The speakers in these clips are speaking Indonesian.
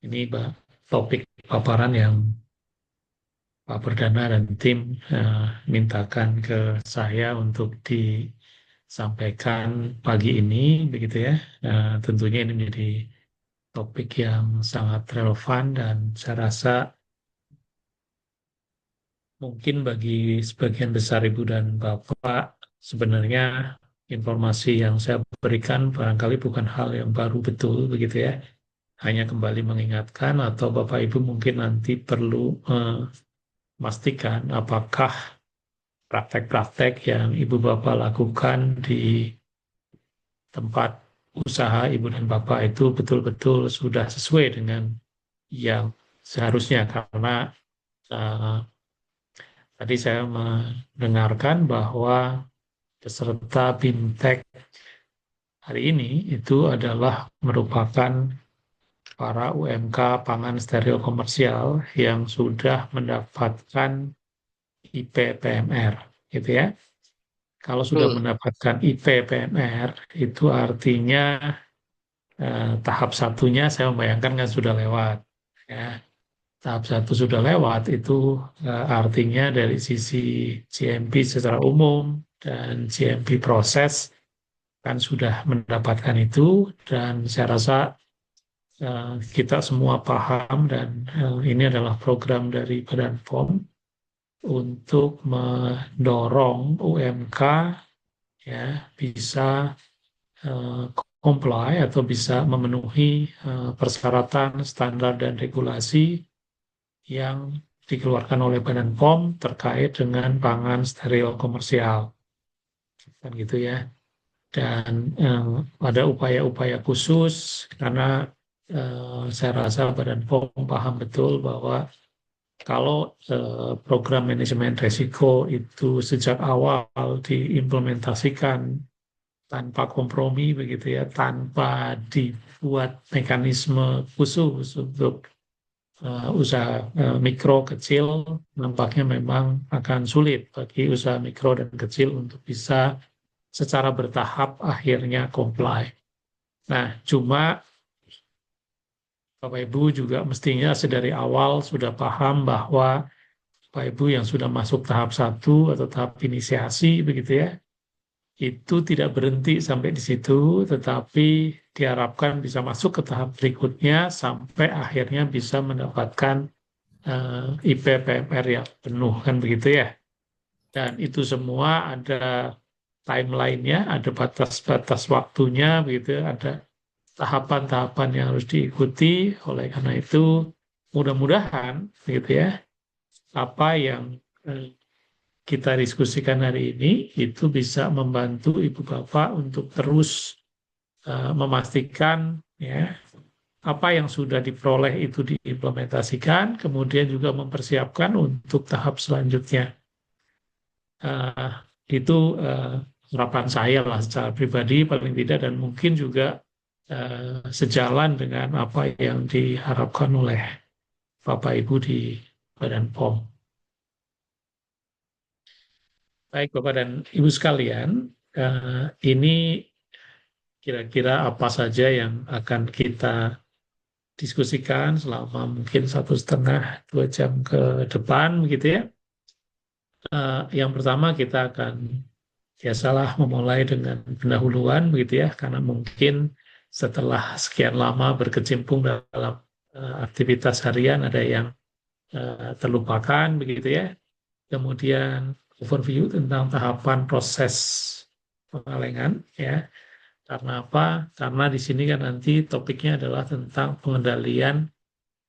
Ini topik paparan yang Pak Perdana dan tim mintakan ke saya untuk disampaikan pagi ini, begitu ya. Tentunya ini menjadi topik yang sangat relevan dan saya rasa mungkin bagi sebagian besar Ibu dan Bapak sebenarnya informasi yang saya berikan barangkali bukan hal yang baru betul, begitu ya. Hanya kembali mengingatkan atau Bapak Ibu mungkin nanti perlu memastikan apakah praktek-praktek yang Ibu Bapak lakukan di tempat usaha Ibu dan Bapak itu betul-betul sudah sesuai dengan yang seharusnya. Karena uh, tadi saya mendengarkan bahwa peserta BIMTEK hari ini itu adalah merupakan para UMK pangan steril komersial yang sudah mendapatkan IP PMR, gitu ya. Kalau sudah Betul. mendapatkan IP PMR, itu artinya tahap satunya saya membayangkan kan sudah lewat. Ya. Tahap satu sudah lewat, itu artinya dari sisi GMP secara umum dan GMP proses kan sudah mendapatkan itu, dan saya rasa kita semua paham dan ini adalah program dari Badan POM untuk mendorong UMK ya bisa eh, comply atau bisa memenuhi persyaratan, standar dan regulasi yang dikeluarkan oleh Badan POM terkait dengan pangan steril komersial, kan gitu ya. Dan ada upaya-upaya khusus karena saya rasa Badan POM paham betul bahwa kalau program manajemen risiko itu sejak awal diimplementasikan tanpa kompromi, begitu ya, tanpa dibuat mekanisme khusus untuk usaha mikro kecil, nampaknya memang akan sulit bagi usaha mikro dan kecil untuk bisa secara bertahap akhirnya comply. Nah, cuma Bapak Ibu juga mestinya sedari awal sudah paham bahwa Bapak Ibu yang sudah masuk tahap satu atau tahap inisiasi, begitu ya, itu tidak berhenti sampai di situ, tetapi diharapkan bisa masuk ke tahap berikutnya sampai akhirnya bisa mendapatkan IP PMR yang penuh, kan begitu ya. Dan itu semua ada timeline-nya, ada batas-batas waktunya, begitu ya, ada tahapan-tahapan yang harus diikuti. Oleh karena itu, mudah-mudahan, begitu ya, apa yang eh, kita diskusikan hari ini itu bisa membantu Ibu Bapak untuk terus memastikan ya apa yang sudah diperoleh itu diimplementasikan, kemudian juga mempersiapkan untuk tahap selanjutnya. Uh, itu harapan saya lah secara pribadi paling tidak, dan mungkin juga sejalan dengan apa yang diharapkan oleh Bapak Ibu di Badan POM. Baik Bapak dan Ibu sekalian, ini kira-kira apa saja yang akan kita diskusikan selama mungkin 1,5-2 jam ke depan, gitu ya. Yang pertama kita akan biasalah memulai dengan pendahuluan, begitu ya, karena mungkin setelah sekian lama berkecimpung dalam aktivitas harian ada yang terlupakan, begitu ya. Kemudian overview tentang tahapan proses pengalengan ya. Karena apa? Karena di sini kan nanti topiknya adalah tentang pengendalian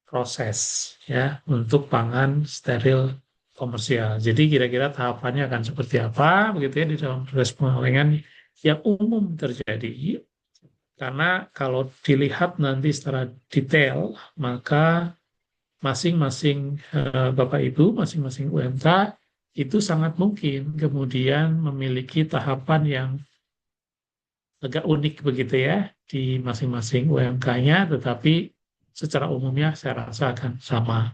proses ya untuk pangan steril komersial. Jadi kira-kira tahapannya akan seperti apa begitu ya di dalam proses pengalengan yang umum terjadi. Karena kalau dilihat nanti secara detail, maka masing-masing Bapak Ibu, masing-masing UMK itu sangat mungkin kemudian memiliki tahapan yang agak unik begitu ya di masing-masing UMK-nya, tetapi secara umumnya saya rasa akan sama.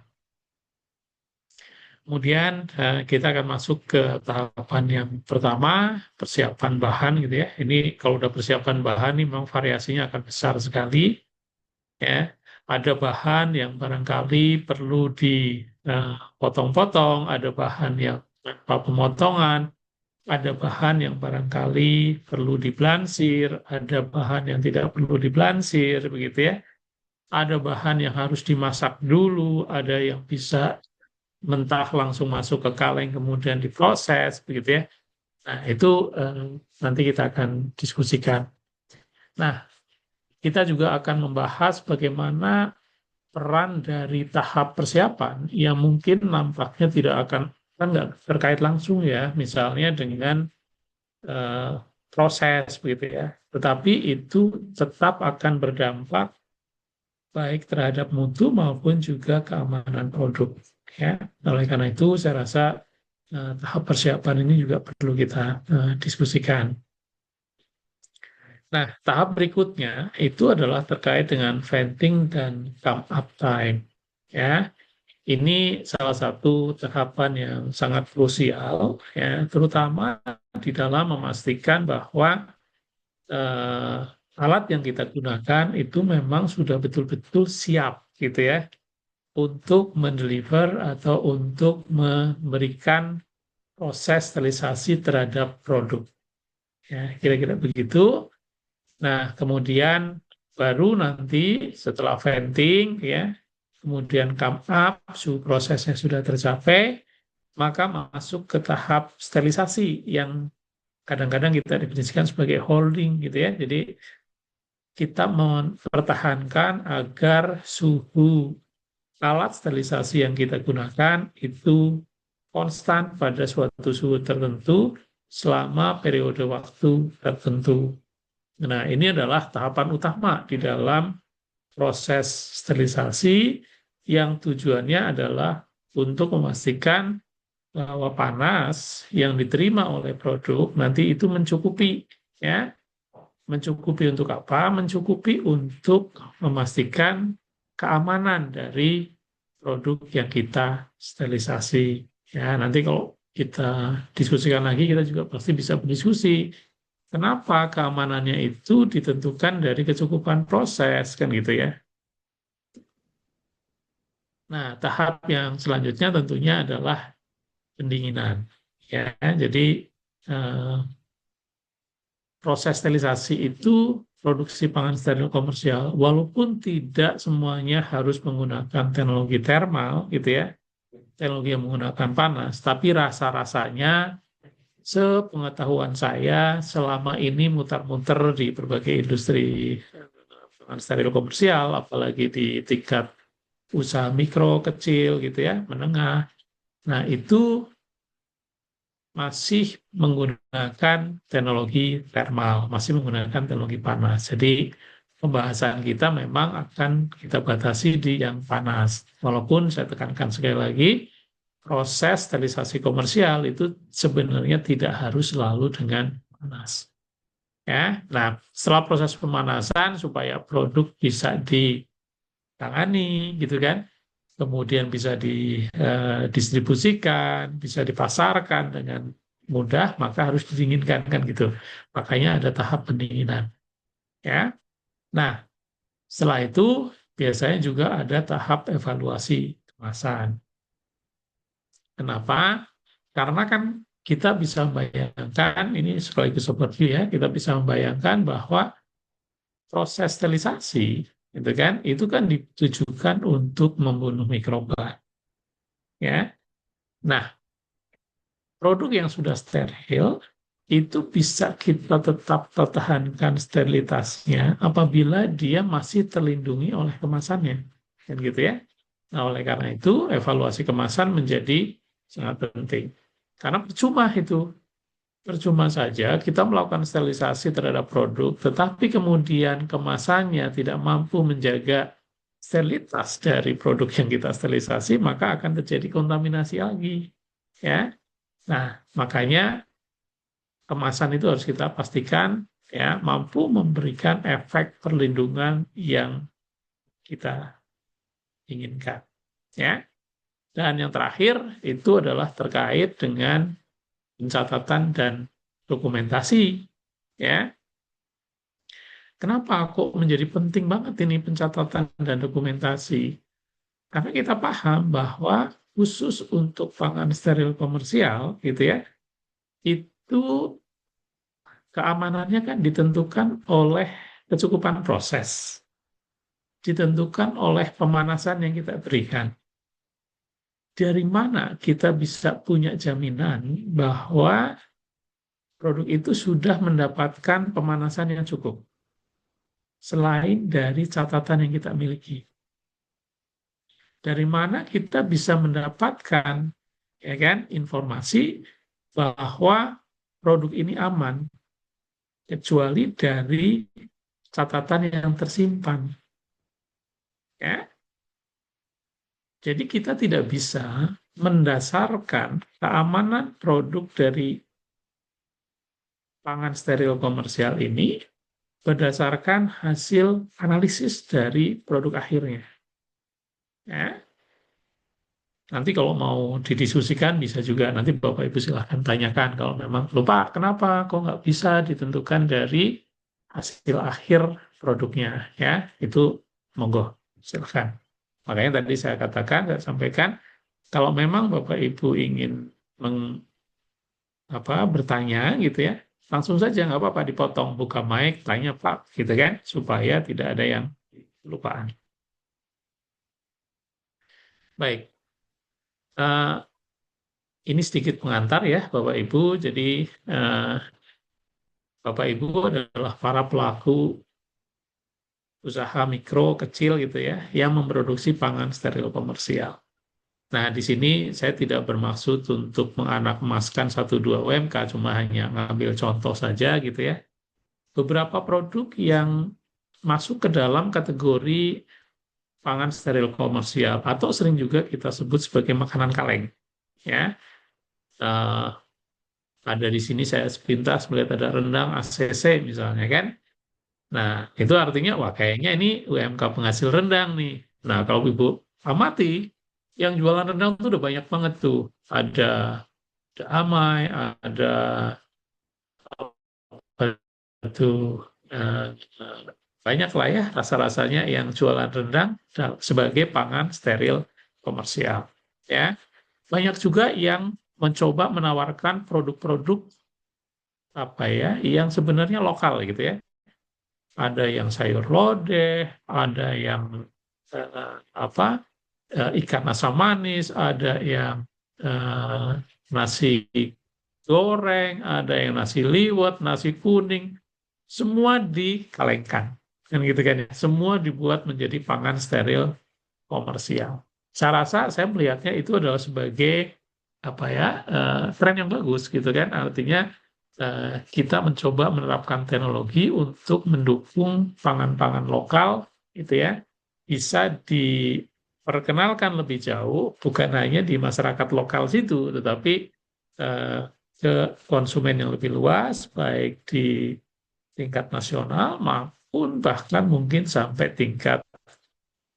Kemudian kita akan masuk ke tahapan yang pertama, persiapan bahan gitu ya. Ini kalau udah persiapan bahan ini memang variasinya akan besar sekali ya. ada bahan yang barangkali perlu dipotong-potong, ada bahan yang tanpa pemotongan, ada bahan yang barangkali perlu diblansir, ada bahan yang tidak perlu diblansir, begitu ya. Ada bahan yang harus dimasak dulu, ada yang bisa mentah langsung masuk ke kaleng kemudian diproses, begitu ya. Nah, itu nanti kita akan diskusikan. Nah, kita juga akan membahas bagaimana peran dari tahap persiapan yang mungkin nampaknya tidak akan kan nggak terkait langsung ya, misalnya dengan eh, proses begitu ya. Tetapi itu tetap akan berdampak baik terhadap mutu maupun juga keamanan produk. Ya, oleh karena itu saya rasa tahap persiapan ini juga perlu kita diskusikan. Nah, tahap berikutnya itu adalah terkait dengan venting dan come up time. Ya, ini salah satu tahapan yang sangat krusial, ya, terutama di dalam memastikan bahwa eh, alat yang kita gunakan itu memang sudah betul-betul siap, gitu ya, untuk mendeliver atau untuk memberikan proses sterilisasi terhadap produk. Ya, kira-kira begitu. Nah, kemudian baru nanti setelah venting, ya, kemudian come up, suhu prosesnya sudah tercapai, maka masuk ke tahap sterilisasi yang kadang-kadang kita definisikan sebagai holding, gitu ya. Jadi kita mempertahankan agar suhu alat sterilisasi yang kita gunakan itu konstan pada suatu suhu tertentu selama periode waktu tertentu. Nah, ini adalah tahapan utama di dalam proses sterilisasi yang tujuannya adalah untuk memastikan bahwa panas yang diterima oleh produk nanti itu mencukupi, ya. Mencukupi untuk apa? Mencukupi untuk memastikan keamanan dari produk yang kita sterilisasi. Ya, nanti kalau kita diskusikan lagi, kita juga pasti bisa berdiskusi. Kenapa keamanannya itu ditentukan dari kecukupan proses, kan gitu ya. Nah, tahap yang selanjutnya tentunya adalah pendinginan. Ya, jadi eh, proses sterilisasi itu produksi pangan steril komersial, walaupun tidak semuanya harus menggunakan teknologi termal, gitu ya, teknologi yang menggunakan panas, tapi rasa-rasanya, sepengetahuan saya, selama ini muter-muter di berbagai industri pangan steril komersial, apalagi di tingkat usaha mikro, kecil, gitu ya, menengah. Nah, itu masih menggunakan teknologi thermal, masih menggunakan teknologi panas. Jadi pembahasan kita memang akan kita batasi di yang panas. Walaupun saya tekankan sekali lagi, proses sterilisasi komersial itu sebenarnya tidak harus selalu dengan panas. Ya, nah setelah proses pemanasan supaya produk bisa ditangani, gitu kan, kemudian bisa didistribusikan, bisa dipasarkan dengan mudah, maka harus didinginkan kan gitu. Makanya ada tahap pendinginan. Ya. Nah, setelah itu biasanya juga ada tahap evaluasi kemasan. Kenapa? Karena kan kita bisa membayangkan, ini sekaligus overview ya, kita bisa membayangkan bahwa proses sterilisasi itu kan ditujukan untuk membunuh mikroba. Ya. Nah, produk yang sudah steril itu bisa kita tetap pertahankan sterilitasnya apabila dia masih terlindungi oleh kemasannya, kan gitu ya. Nah, oleh karena itu evaluasi kemasan menjadi sangat penting. Karena percuma saja kita melakukan sterilisasi terhadap produk, tetapi kemudian kemasannya tidak mampu menjaga sterilitas dari produk yang kita sterilisasi, maka akan terjadi kontaminasi lagi, ya. Nah, makanya kemasan itu harus kita pastikan ya mampu memberikan efek perlindungan yang kita inginkan, ya. Dan yang terakhir itu adalah terkait dengan pencatatan dan dokumentasi, ya. Kenapa kok menjadi penting banget ini pencatatan dan dokumentasi? Karena kita paham bahwa khusus untuk pangan steril komersial, gitu ya, itu keamanannya kan ditentukan oleh kecukupan proses, ditentukan oleh pemanasan yang kita berikan. Dari mana kita bisa punya jaminan bahwa produk itu sudah mendapatkan pemanasan yang cukup, selain dari catatan yang kita miliki? Dari mana kita bisa mendapatkan, ya kan, informasi bahwa produk ini aman, kecuali dari catatan yang tersimpan, ya. Jadi kita tidak bisa mendasarkan keamanan produk dari pangan steril komersial ini berdasarkan hasil analisis dari produk akhirnya. Ya. Nanti kalau mau didiskusikan bisa juga, nanti Bapak Ibu silahkan tanyakan kalau memang lupa kenapa kok nggak bisa ditentukan dari hasil akhir produknya, ya itu monggo silahkan. Makanya tadi saya sampaikan kalau memang Bapak Ibu ingin bertanya gitu ya, langsung saja nggak apa-apa dipotong, buka mic, tanya Pak, gitu kan, supaya tidak ada yang kelupaan. Baik, eh, ini sedikit pengantar ya Bapak Ibu. Jadi eh, Bapak Ibu adalah para pelaku usaha mikro kecil gitu ya, yang memproduksi pangan steril komersial. Nah, di sini saya tidak bermaksud untuk menganak-emaskan satu dua UMK, cuma hanya ngambil contoh saja gitu ya. Beberapa produk yang masuk ke dalam kategori pangan steril komersial atau sering juga kita sebut sebagai makanan kaleng, ya. Eh, ada di sini saya sepintas melihat ada rendang ACC misalnya kan. Nah, itu artinya wah kayaknya ini UMK penghasil rendang nih. Nah, kalau Ibu amati yang jualan rendang tuh udah banyak banget tuh. Ada Amai, ada itu eh, eh, banyak lah ya rasa-rasanya yang jualan rendang sebagai pangan steril komersial. Ya, banyak juga yang mencoba menawarkan produk-produk apa ya yang sebenarnya lokal gitu ya. Ada yang sayur lodeh, ada yang eh, apa ikan asam manis, ada yang eh, nasi goreng, ada yang nasi liwet, nasi kuning, semua dikalengkan. Kan gitu kan ya. Semua dibuat menjadi pangan steril komersial. Saya rasa saya melihatnya itu adalah sebagai apa ya tren yang bagus gitu kan. Artinya kita mencoba menerapkan teknologi untuk mendukung pangan-pangan lokal itu ya bisa diperkenalkan lebih jauh bukan hanya di masyarakat lokal situ tetapi eh, ke konsumen yang lebih luas baik di tingkat nasional maupun bahkan mungkin sampai tingkat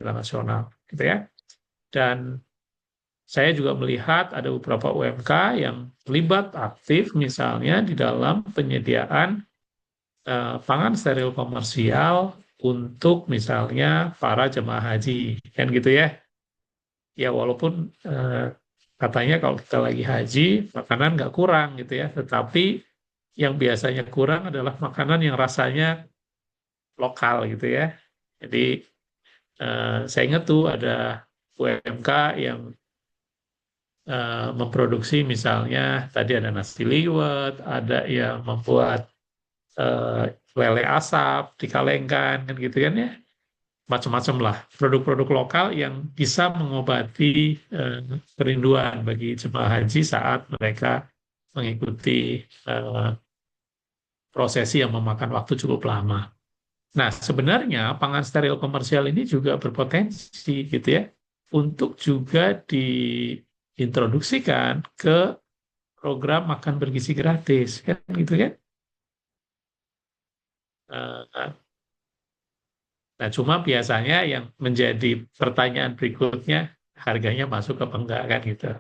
internasional gitu ya. Dan saya juga melihat ada beberapa UMK yang terlibat aktif misalnya di dalam penyediaan pangan steril komersial untuk misalnya para jemaah haji kan gitu ya. Ya walaupun katanya kalau kita lagi haji makanan nggak kurang gitu ya, tetapi yang biasanya kurang adalah makanan yang rasanya lokal gitu ya. Jadi saya ingat tuh ada UMK yang memproduksi misalnya tadi ada nasi liwet, ada yang membuat eh, lele asap dikalengkan kan gitu kan ya, macam-macam lah produk-produk lokal yang bisa mengobati eh, kerinduan bagi jemaah haji saat mereka mengikuti eh, prosesi yang memakan waktu cukup lama. Nah, sebenarnya pangan steril komersial ini juga berpotensi gitu ya untuk juga diintroduksikan ke program makan bergizi gratis kan gitu kan. Eh, Nah, cuma biasanya yang menjadi pertanyaan berikutnya harganya masuk apa enggak kan gitu.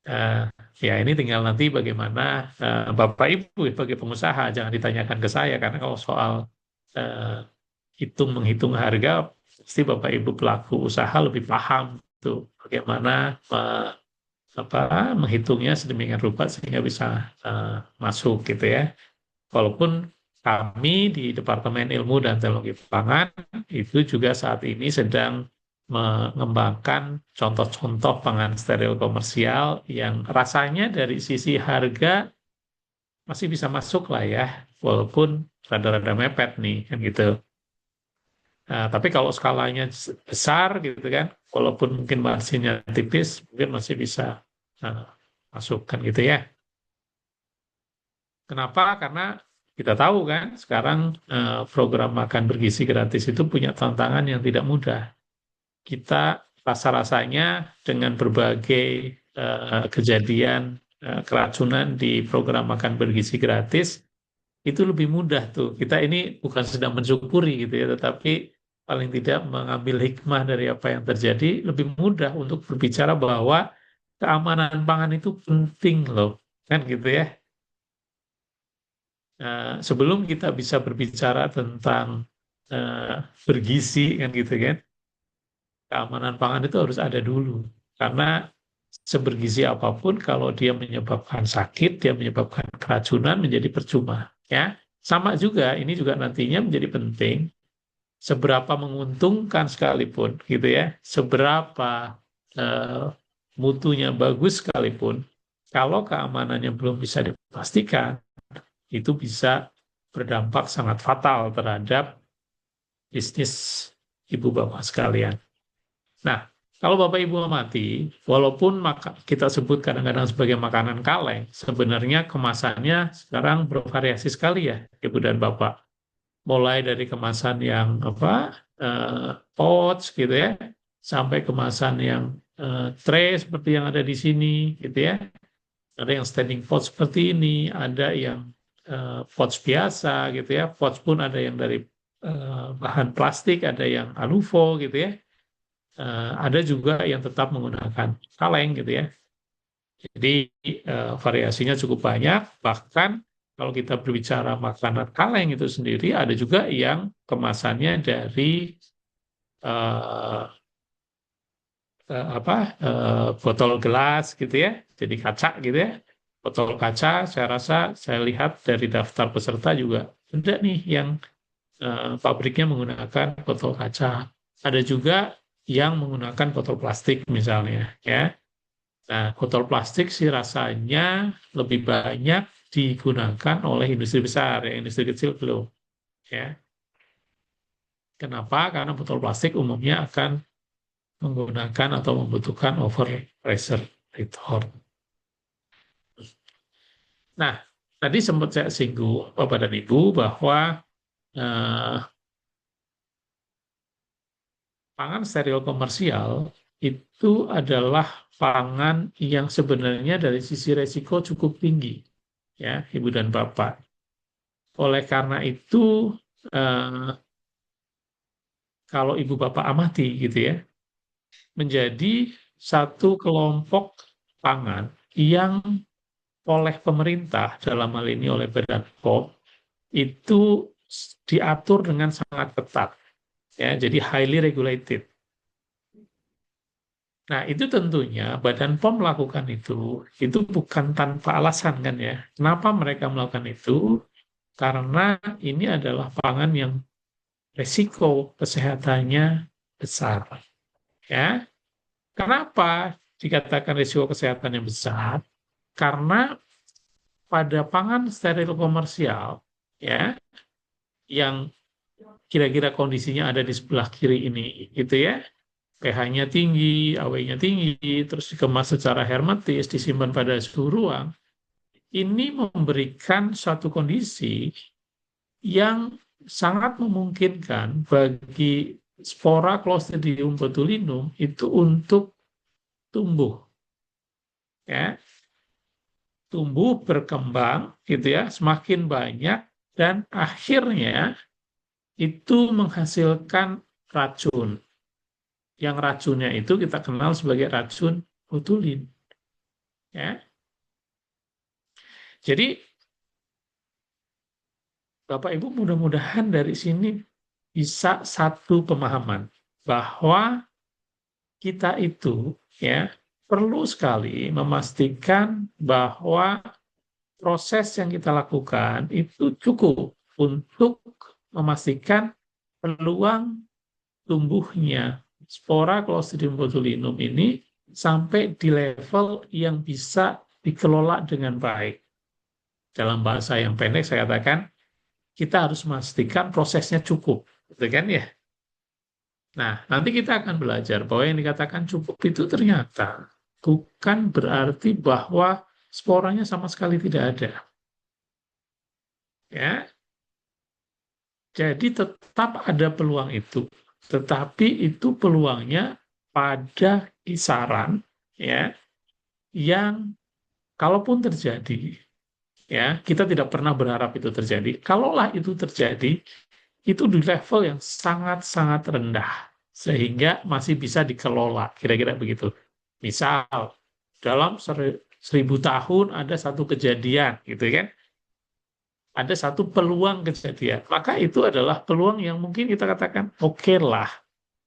Eh, ya ini tinggal nanti bagaimana Bapak Ibu sebagai pengusaha jangan ditanyakan ke saya karena kalau soal menghitung harga, pasti Bapak Ibu pelaku usaha lebih paham tuh bagaimana menghitungnya sedemikian rupa sehingga bisa masuk gitu ya. Walaupun kami di Departemen Ilmu dan Teknologi Pangan itu juga saat ini sedang mengembangkan contoh-contoh pangan steril komersial yang rasanya dari sisi harga masih bisa masuk lah ya, walaupun rada-rada mepet nih kan gitu. Nah, tapi kalau skalanya besar gitu kan, walaupun mungkin marginnya tipis, mungkin masih bisa uh, masuk kan gitu ya. Kenapa? Karena kita tahu kan sekarang program makan bergizi gratis itu punya tantangan yang tidak mudah. Kita rasa-rasanya dengan berbagai kejadian keracunan di program makan bergizi gratis itu lebih mudah tuh. Kita ini bukan sedang mensyukuri gitu ya, tetapi paling tidak mengambil hikmah dari apa yang terjadi, lebih mudah untuk berbicara bahwa keamanan pangan itu penting loh, kan gitu ya. Sebelum kita bisa berbicara tentang eh, bergizi kan gitu kan, keamanan pangan itu harus ada dulu. Karena sebergizi apapun kalau dia menyebabkan sakit, dia menyebabkan keracunan menjadi percuma. Ya, sama juga ini juga nantinya menjadi penting seberapa menguntungkan sekalipun gitu ya, seberapa eh, mutunya bagus sekalipun, kalau keamanannya belum bisa dipastikan, itu bisa berdampak sangat fatal terhadap bisnis ibu bapak sekalian. Nah, kalau Bapak Ibu amati, walaupun kita sebut kadang-kadang sebagai makanan kaleng, sebenarnya kemasannya sekarang bervariasi sekali ya, Ibu dan Bapak. Mulai dari kemasan yang pouch gitu ya, sampai kemasan yang tray seperti yang ada di sini gitu ya. Ada yang standing pouch seperti ini, ada yang pouch biasa gitu ya. Pouch pun ada yang dari bahan plastik, ada yang alufo gitu ya. Ada juga yang tetap menggunakan kaleng gitu ya. Jadi variasinya cukup banyak. Bahkan kalau kita berbicara makanan kaleng itu sendiri, ada juga yang kemasannya dari eh, botol gelas gitu ya, jadi kaca gitu ya. Botol kaca, saya rasa saya lihat dari daftar peserta juga ada nih yang pabriknya menggunakan botol kaca. Ada juga yang menggunakan botol plastik misalnya ya. Nah, botol plastik sih rasanya lebih banyak digunakan oleh industri besar, ya industri kecil belum. Ya, kenapa? Karena botol plastik umumnya akan menggunakan atau membutuhkan over pressure retort. Nah, tadi sempat saya singgung Bapak dan Ibu bahwa eh, pangan steril komersial itu adalah pangan yang sebenarnya dari sisi resiko cukup tinggi, ya, Ibu dan Bapak. Oleh karena itu, eh, kalau Ibu Bapak amati gitu ya, menjadi satu kelompok pangan yang oleh pemerintah, dalam hal ini oleh Badan POM, itu diatur dengan sangat ketat, ya, jadi highly regulated. Nah, itu tentunya Badan POM melakukan itu bukan tanpa alasan kan ya. Kenapa mereka melakukan itu? Karena ini adalah pangan yang resiko kesehatannya besar. Ya, kenapa dikatakan risiko kesehatan yang besar? Karena pada pangan steril komersial, ya, yang kira-kira kondisinya ada di sebelah kiri ini, gitu ya, pH-nya tinggi, AW-nya tinggi, terus dikemas secara hermetis, disimpan pada suhu ruang, ini memberikan suatu kondisi yang sangat memungkinkan bagi spora Clostridium botulinum itu untuk tumbuh, ya, tumbuh berkembang gitu ya, semakin banyak dan akhirnya itu menghasilkan racun. Yang racunnya itu kita kenal sebagai racun botulin, ya. Jadi Bapak Ibu mudah-mudahan dari sini bisa satu pemahaman bahwa kita itu ya perlu sekali memastikan bahwa proses yang kita lakukan itu cukup untuk memastikan peluang tumbuhnya spora Clostridium botulinum ini sampai di level yang bisa dikelola dengan baik. Dalam bahasa yang pendek saya katakan, kita harus memastikan prosesnya cukup, gitu kan ya? Nah, nanti kita akan belajar bahwa yang dikatakan cukup itu ternyata bukan berarti bahwa sporanya sama sekali tidak ada. Ya, jadi tetap ada peluang itu, tetapi itu peluangnya pada kisaran ya yang kalaupun terjadi ya kita tidak pernah berharap itu terjadi. Kalaulah itu terjadi, itu di level yang sangat-sangat rendah sehingga masih bisa dikelola kira-kira begitu. Misal dalam 1.000 tahun ada satu kejadian gitu kan, ada satu peluang kejadian, maka itu adalah peluang yang mungkin kita katakan oke lah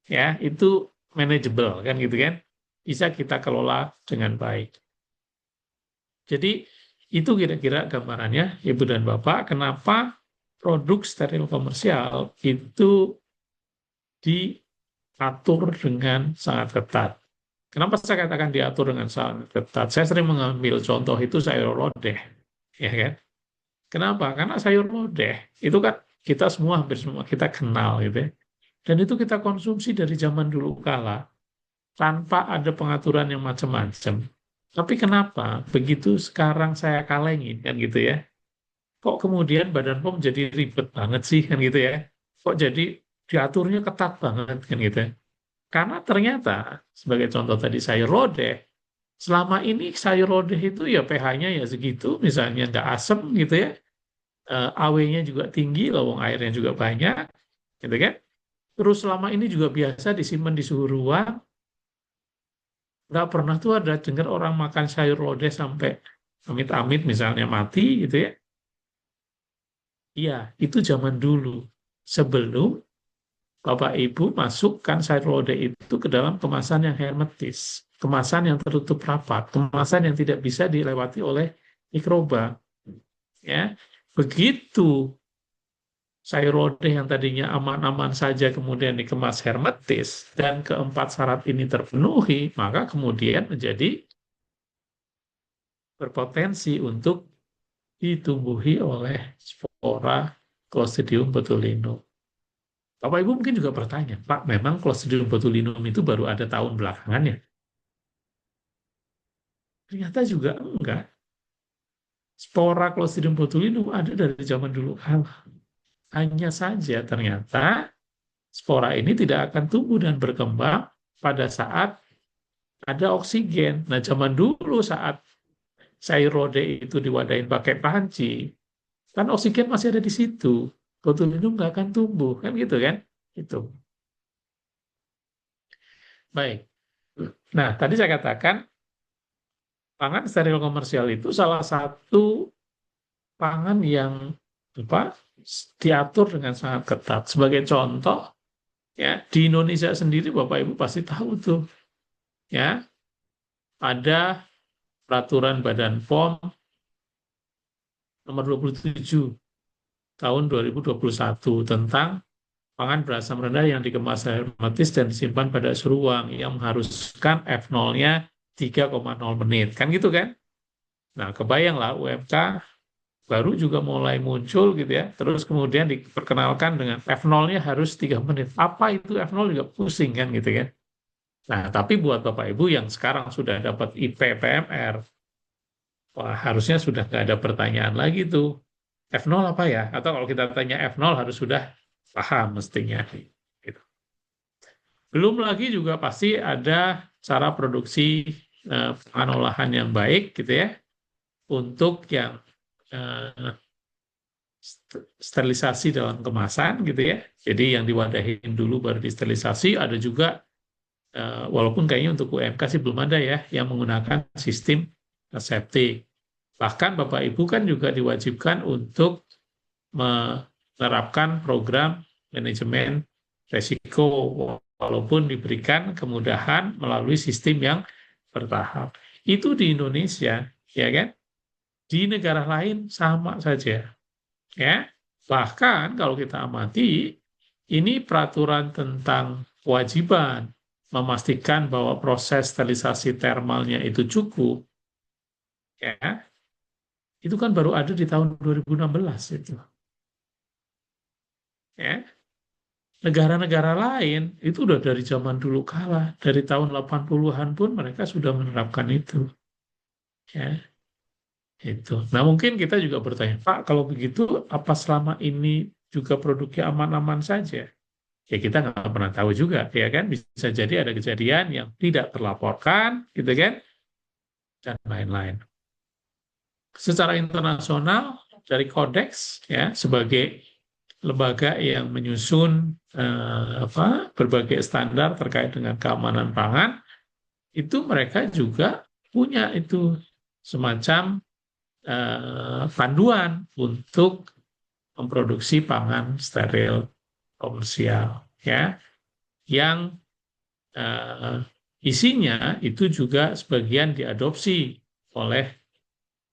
ya, itu manageable kan gitu kan, bisa kita kelola dengan baik. Jadi itu kira-kira gambarannya Ibu dan Bapak kenapa produk steril komersial itu diatur dengan sangat ketat. Kenapa saya katakan diatur dengan sangat ketat? Saya sering mengambil contoh itu sayur lodeh, ya kan? Kenapa? Karena sayur lodeh itu kan kita semua hampir semua kita kenal gitu ya. Dan itu kita konsumsi dari zaman dulu kala tanpa ada pengaturan yang macam-macam. Tapi kenapa begitu sekarang saya kalengin kan gitu ya? Kok kemudian Badan POM jadi ribet banget sih kan gitu ya? Kok jadi diaturnya ketat banget kan gitu ya? Karena ternyata sebagai contoh tadi sayur lodeh, selama ini sayur lodeh itu ya pH-nya ya segitu, misalnya nggak asem gitu ya, AW-nya juga tinggi, lawang airnya juga banyak, gitu kan? Terus selama ini juga biasa disimpan di suhu ruang, nggak pernah tuh ada dengar orang makan sayur lodeh sampai amit-amit misalnya mati gitu ya. Iya, itu zaman dulu. Sebelum Bapak Ibu masukkan sayur lodeh itu ke dalam kemasan yang hermetis, kemasan yang tertutup rapat, kemasan yang tidak bisa dilewati oleh mikroba. Ya, begitu sayur lodeh yang tadinya aman-aman saja kemudian dikemas hermetis dan keempat syarat ini terpenuhi, maka kemudian menjadi berpotensi untuk ditumbuhi oleh spora Clostridium botulinum. Bapak Ibu mungkin juga bertanya, Pak, memang Clostridium botulinum itu baru ada tahun belakangan ya? Ternyata juga enggak. Spora Clostridium botulinum ada dari zaman dulu kala. Hanya saja ternyata spora ini tidak akan tumbuh dan berkembang pada saat ada oksigen. Nah, zaman dulu saat sayur lodeh itu diwadahin pakai panci, kan oksigen masih ada di situ. Botulinum nggak akan tumbuh, kan gitu kan? Itu. Baik. Nah, tadi saya katakan pangan steril komersial itu salah satu pangan yang apa, diatur dengan sangat ketat. Sebagai contoh, ya di Indonesia sendiri Bapak Ibu pasti tahu tuh, ya ada peraturan Badan POM nomor 27 tahun 2021 tentang pangan berasam rendah yang dikemas hermetis dan disimpan pada suhu ruang yang mengharuskan F0-nya 3,0 menit. Kan gitu kan? Nah, kebayanglah UMK baru juga mulai muncul gitu ya. Terus kemudian diperkenalkan dengan F0-nya harus 3 menit. Apa itu F0 juga pusing kan gitu kan. Nah, tapi buat Bapak Ibu yang sekarang sudah dapat IP PMR, wah harusnya sudah nggak ada pertanyaan lagi tuh. F0 apa ya? Atau kalau kita tanya F0 harus sudah paham mestinya. Gitu. Belum lagi juga pasti ada cara produksi pengolahan yang baik gitu ya untuk yang eh, sterilisasi dalam kemasan gitu ya. Jadi yang diwadahin dulu baru disterilisasi. Ada juga walaupun kayaknya untuk UMK sih belum ada ya yang menggunakan sistem aseptik. Bahkan Bapak Ibu kan juga diwajibkan untuk menerapkan program manajemen resiko walaupun diberikan kemudahan melalui sistem yang bertahap. Itu di Indonesia, ya kan? Di negara lain sama saja, ya. Bahkan kalau kita amati, ini peraturan tentang kewajiban memastikan bahwa proses sterilisasi termalnya itu cukup, ya. Itu kan baru ada di tahun 2016 itu, ya. Negara-negara lain itu udah dari zaman dulu kala, dari tahun 80-an pun mereka sudah menerapkan itu, ya. Itu. Nah, mungkin kita juga bertanya, Pak, kalau begitu apa selama ini juga produknya aman-aman saja? Ya kita nggak pernah tahu juga, ya kan? Bisa jadi ada kejadian yang tidak terlaporkan, gitu kan? Dan lain-lain. Secara internasional dari Kodeks, ya, sebagai lembaga yang menyusun berbagai standar terkait dengan keamanan pangan, itu mereka juga punya itu semacam panduan untuk memproduksi pangan steril komersial, ya, yang eh, isinya itu juga sebagian diadopsi oleh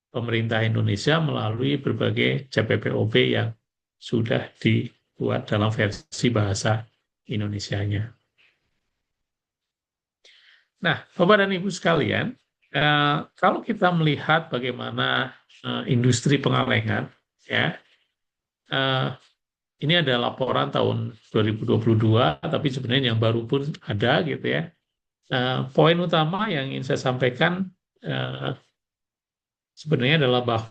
pemerintah Indonesia melalui berbagai CPPOB yang sudah dibuat dalam versi bahasa Indonesianya. Nah, Bapak dan Ibu sekalian, kalau kita melihat bagaimana industri pengalengan, ya, eh, ini ada laporan tahun 2022, tapi sebenarnya yang baru pun ada gitu ya. Poin utama yang ingin saya sampaikan eh, sebenarnya adalah bahwa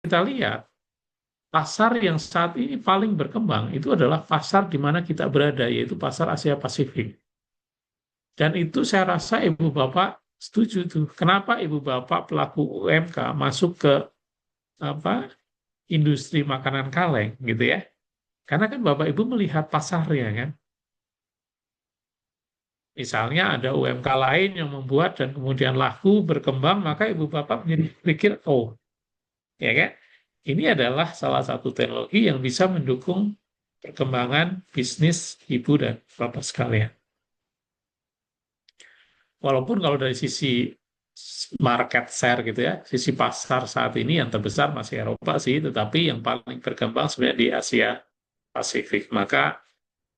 kita lihat pasar yang saat ini paling berkembang itu adalah pasar di mana kita berada, yaitu pasar Asia Pasifik. Dan itu saya rasa Ibu Bapak setuju tuh. Kenapa Ibu Bapak pelaku UMK masuk ke apa industri makanan kaleng gitu ya? Karena kan Bapak Ibu melihat pasarnya kan. Misalnya ada UMK lain yang membuat dan kemudian laku berkembang, maka Ibu Bapak menjadi pikir, oh, ya kan? Ini adalah salah satu teknologi yang bisa mendukung perkembangan bisnis Ibu dan Bapak sekalian. Walaupun kalau dari sisi market share gitu ya, sisi pasar saat ini yang terbesar masih Eropa sih, tetapi yang paling berkembang sebenarnya di Asia Pasifik. Maka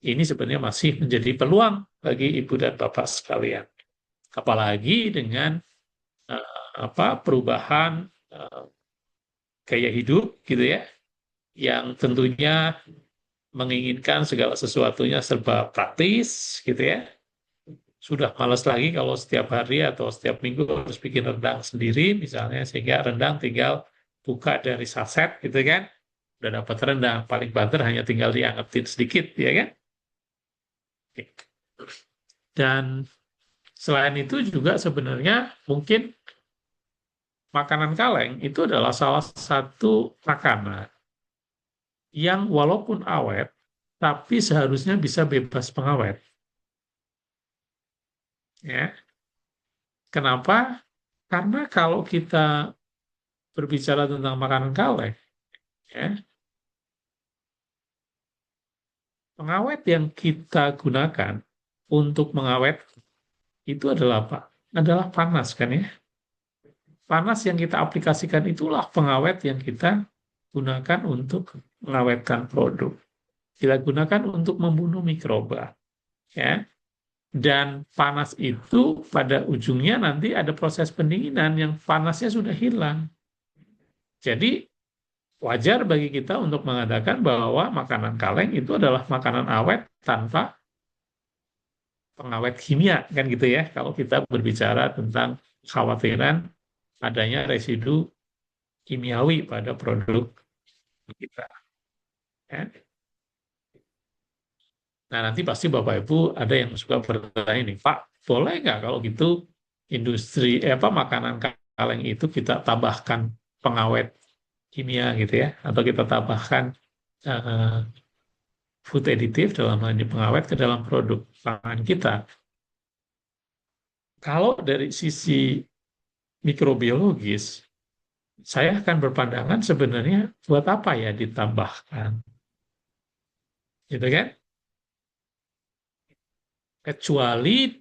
ini sebenarnya masih menjadi peluang bagi Ibu dan Bapak sekalian. Apalagi dengan perubahan uh, gaya hidup gitu ya, yang tentunya menginginkan segala sesuatunya serba praktis gitu ya. Sudah malas lagi kalau setiap hari atau setiap minggu harus bikin rendang sendiri misalnya, sehingga rendang tinggal buka dari saset gitu kan, udah dapat rendang, paling banter hanya tinggal diangetin sedikit ya kan. Dan selain itu juga sebenarnya mungkin makanan kaleng itu adalah salah satu makanan yang walaupun awet tapi seharusnya bisa bebas pengawet, ya. Kenapa? Karena kalau kita berbicara tentang makanan kaleng, ya, pengawet yang kita gunakan untuk mengawet itu adalah apa? Adalah panas kan ya. Panas yang kita aplikasikan itulah pengawet yang kita gunakan untuk mengawetkan produk. Kita gunakan untuk membunuh mikroba, ya. Dan panas itu pada ujungnya nanti ada proses pendinginan yang panasnya sudah hilang. Jadi wajar bagi kita untuk mengatakan bahwa makanan kaleng itu adalah makanan awet tanpa pengawet kimia, kan gitu ya. Kalau kita berbicara tentang kekhawatiran adanya residu kimiawi pada produk kita. Ya. Nah, nanti pasti Bapak Ibu ada yang suka bertanya nih, Pak, boleh nggak kalau gitu industri makanan kaleng itu kita tambahkan pengawet kimia gitu ya, atau kita tambahkan eh, food additive dalam hal ini pengawet ke dalam produk pangan kita. Kalau dari sisi mikrobiologis, saya akan berpandangan sebenarnya buat apa ya ditambahkan, gitu kan? Kecuali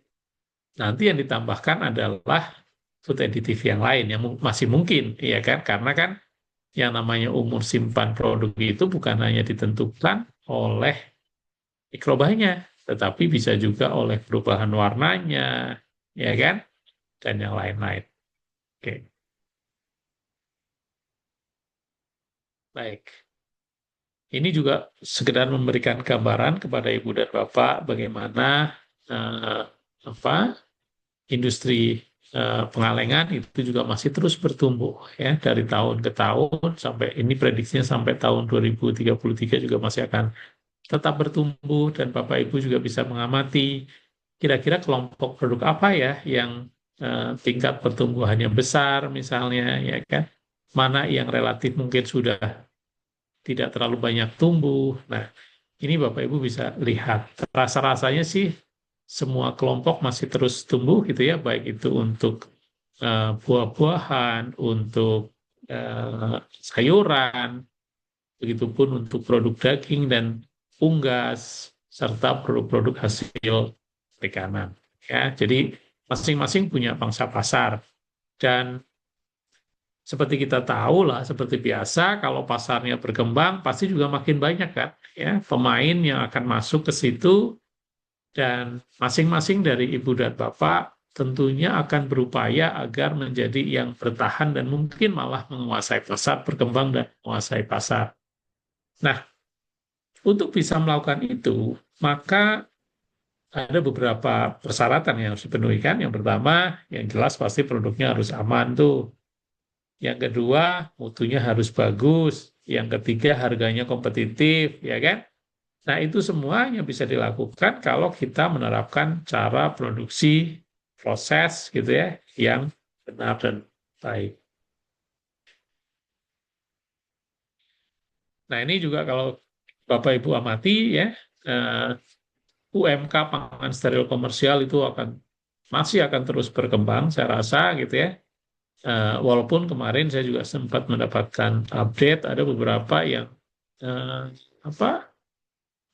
nanti yang ditambahkan adalah food additive yang lain yang masih mungkin, ya kan? Karena kan yang namanya umur simpan produk itu bukan hanya ditentukan oleh mikrobanya, tetapi bisa juga oleh perubahan warnanya, ya kan? Dan yang lain-lain. Oke, baik. Ini juga sekedar memberikan gambaran kepada Ibu dan Bapak bagaimana eh, apa industri pengalengan itu juga masih terus bertumbuh ya dari tahun ke tahun sampai ini prediksinya sampai tahun 2033 juga masih akan tetap bertumbuh dan Bapak Ibu juga bisa mengamati kira-kira kelompok produk apa ya yang tingkat pertumbuhannya besar misalnya ya kan mana yang relatif mungkin sudah tidak terlalu banyak tumbuh. Nah, ini Bapak Ibu bisa lihat rasa-rasanya sih semua kelompok masih terus tumbuh gitu ya, baik itu untuk buah-buahan, untuk sayuran, begitupun untuk produk daging dan unggas serta produk-produk hasil perikanan. Ya, jadi masing-masing punya pangsa pasar dan seperti kita tahu lah, seperti biasa, kalau pasarnya berkembang, pasti juga makin banyak kan, ya, pemain yang akan masuk ke situ, dan masing-masing dari ibu dan bapak tentunya akan berupaya agar menjadi yang bertahan dan mungkin malah menguasai pasar, berkembang dan menguasai pasar. Nah, untuk bisa melakukan itu, maka ada beberapa persyaratan yang harus dipenuhi kan. Yang pertama, yang jelas pasti produknya harus aman tuh. Yang kedua, mutunya harus bagus. Yang ketiga, harganya kompetitif, ya kan? Nah, itu semua yang bisa dilakukan kalau kita menerapkan cara produksi proses gitu ya, yang benar dan baik. Nah, ini juga kalau Bapak Ibu amati ya, UMK pangan steril komersial itu masih akan terus berkembang, saya rasa gitu ya. Walaupun kemarin saya juga sempat mendapatkan update, ada beberapa yang eh, apa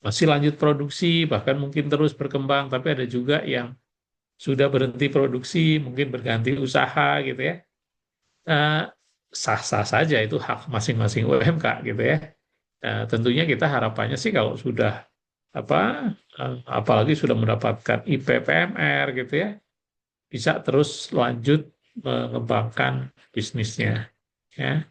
masih lanjut produksi, bahkan mungkin terus berkembang, tapi ada juga yang sudah berhenti produksi, mungkin berganti usaha gitu ya. Eh, Sah-sah saja itu hak masing-masing UMK gitu ya. Tentunya kita harapannya sih kalau sudah apa apalagi sudah mendapatkan IPPMR gitu ya, bisa terus lanjut mengembangkan bisnisnya ya.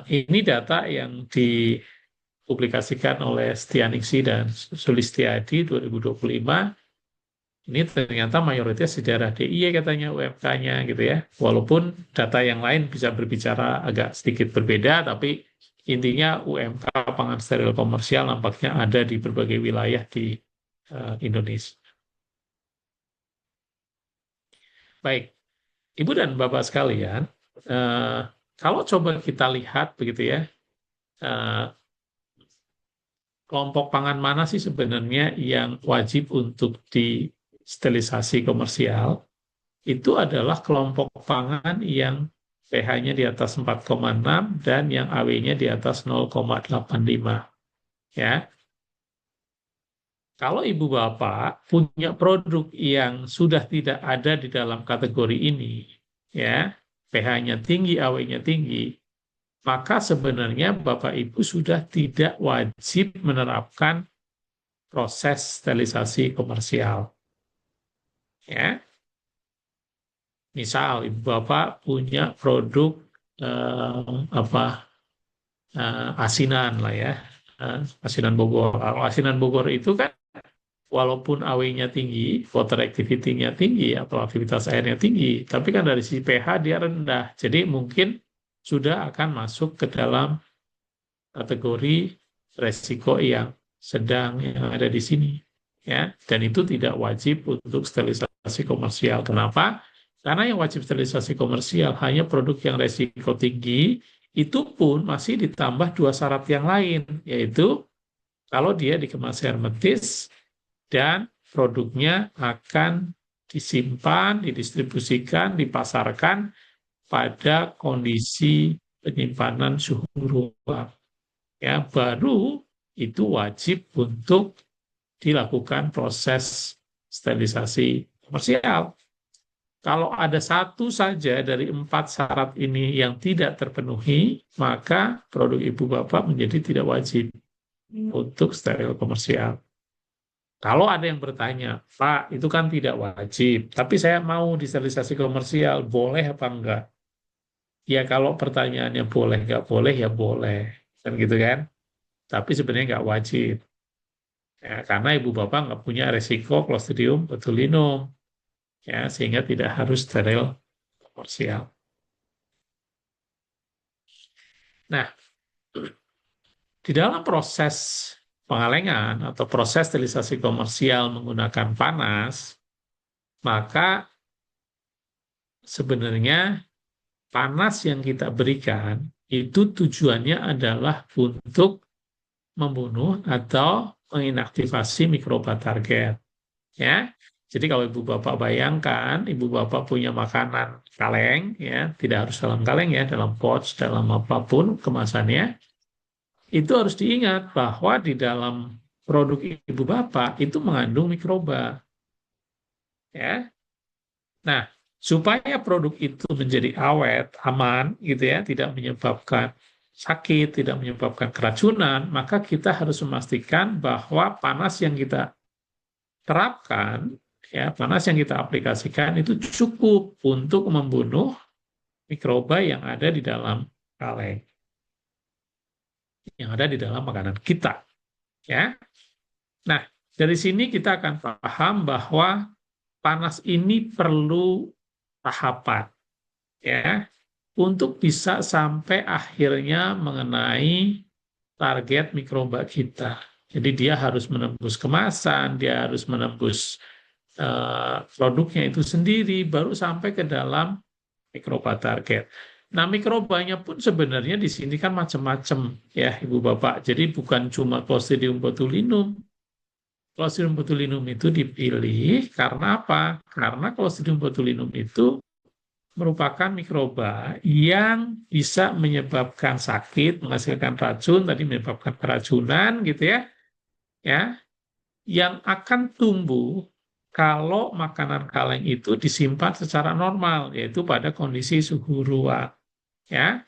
Ini data yang dipublikasikan oleh Stianingsi dan Sulistiadi 2025. Ini ternyata mayoritas di daerah DIY katanya UMK-nya gitu ya. Walaupun data yang lain bisa berbicara agak sedikit berbeda, tapi intinya UMK pangan steril komersial nampaknya ada di berbagai wilayah di Indonesia. Baik, Ibu dan Bapak sekalian, eh, kalau coba kita lihat begitu ya, eh, kelompok pangan mana sih sebenarnya yang wajib untuk disterilisasi komersial? Itu adalah kelompok pangan yang pH-nya di atas 4,6 dan yang AW-nya di atas 0,85. Ya, kalau ibu bapak punya produk yang sudah tidak ada di dalam kategori ini, ya, pH-nya tinggi, AW-nya tinggi, maka sebenarnya bapak ibu sudah tidak wajib menerapkan proses sterilisasi komersial. Ya, misal ibu bapak punya produk apa asinan lah ya, asinan Bogor. Kalau asinan Bogor itu kan walaupun AW-nya tinggi, water activity-nya tinggi atau aktivitas airnya tinggi, tapi kan dari sisi pH dia rendah. Jadi mungkin sudah akan masuk ke dalam kategori resiko yang sedang yang ada di sini, ya. Dan itu tidak wajib untuk sterilisasi sterilisasi komersial. Kenapa? Karena yang wajib sterilisasi komersial hanya produk yang resiko tinggi, itu pun masih ditambah dua syarat yang lain, yaitu kalau dia dikemas hermetis dan produknya akan disimpan, didistribusikan, dipasarkan pada kondisi penyimpanan suhu ruang. Ya, baru itu wajib untuk dilakukan proses sterilisasi komersial. Kalau ada satu saja dari 4 syarat ini yang tidak terpenuhi, maka produk ibu bapak menjadi tidak wajib untuk steril komersial. Kalau ada yang bertanya, Pak, itu kan tidak wajib, tapi saya mau disterilisasi komersial, boleh apa enggak? Ya kalau pertanyaannya boleh nggak boleh, ya boleh. Kan gitu kan? Tapi sebenarnya nggak wajib. Ya, karena ibu bapak nggak punya resiko Clostridium botulinum, ya, sehingga tidak harus steril komersial. Nah, di dalam proses pengalengan atau proses sterilisasi komersial menggunakan panas, maka sebenarnya panas yang kita berikan itu tujuannya adalah untuk membunuh atau menginaktivasi mikroba target. Ya, jadi kalau ibu bapak bayangkan, ibu bapak punya makanan kaleng, ya, tidak harus dalam kaleng ya, dalam pouch, dalam apapun kemasannya, itu harus diingat bahwa di dalam produk ibu bapak itu mengandung mikroba. Ya, nah supaya produk itu menjadi awet, aman, gitu ya, tidak menyebabkan sakit, tidak menyebabkan keracunan, maka kita harus memastikan bahwa panas yang kita terapkan, ya, panas yang kita aplikasikan itu cukup untuk membunuh mikroba yang ada di dalam kaleng, yang ada di dalam makanan kita. Ya, nah dari sini kita akan paham bahwa panas ini perlu tahapan, ya, untuk bisa sampai akhirnya mengenai target mikroba kita. Jadi dia harus menembus kemasan, dia harus menembus produknya itu sendiri, baru sampai ke dalam mikroba target. Nah, mikrobanya pun sebenarnya di sini kan macam-macam ya, Ibu Bapak. Jadi bukan cuma Clostridium botulinum. Clostridium botulinum itu dipilih karena apa? Karena Clostridium botulinum itu merupakan mikroba yang bisa menyebabkan sakit, menghasilkan racun, tadi menyebabkan keracunan gitu ya. Ya, yang akan tumbuh kalau makanan kaleng itu disimpan secara normal, yaitu pada kondisi suhu ruang. Ya,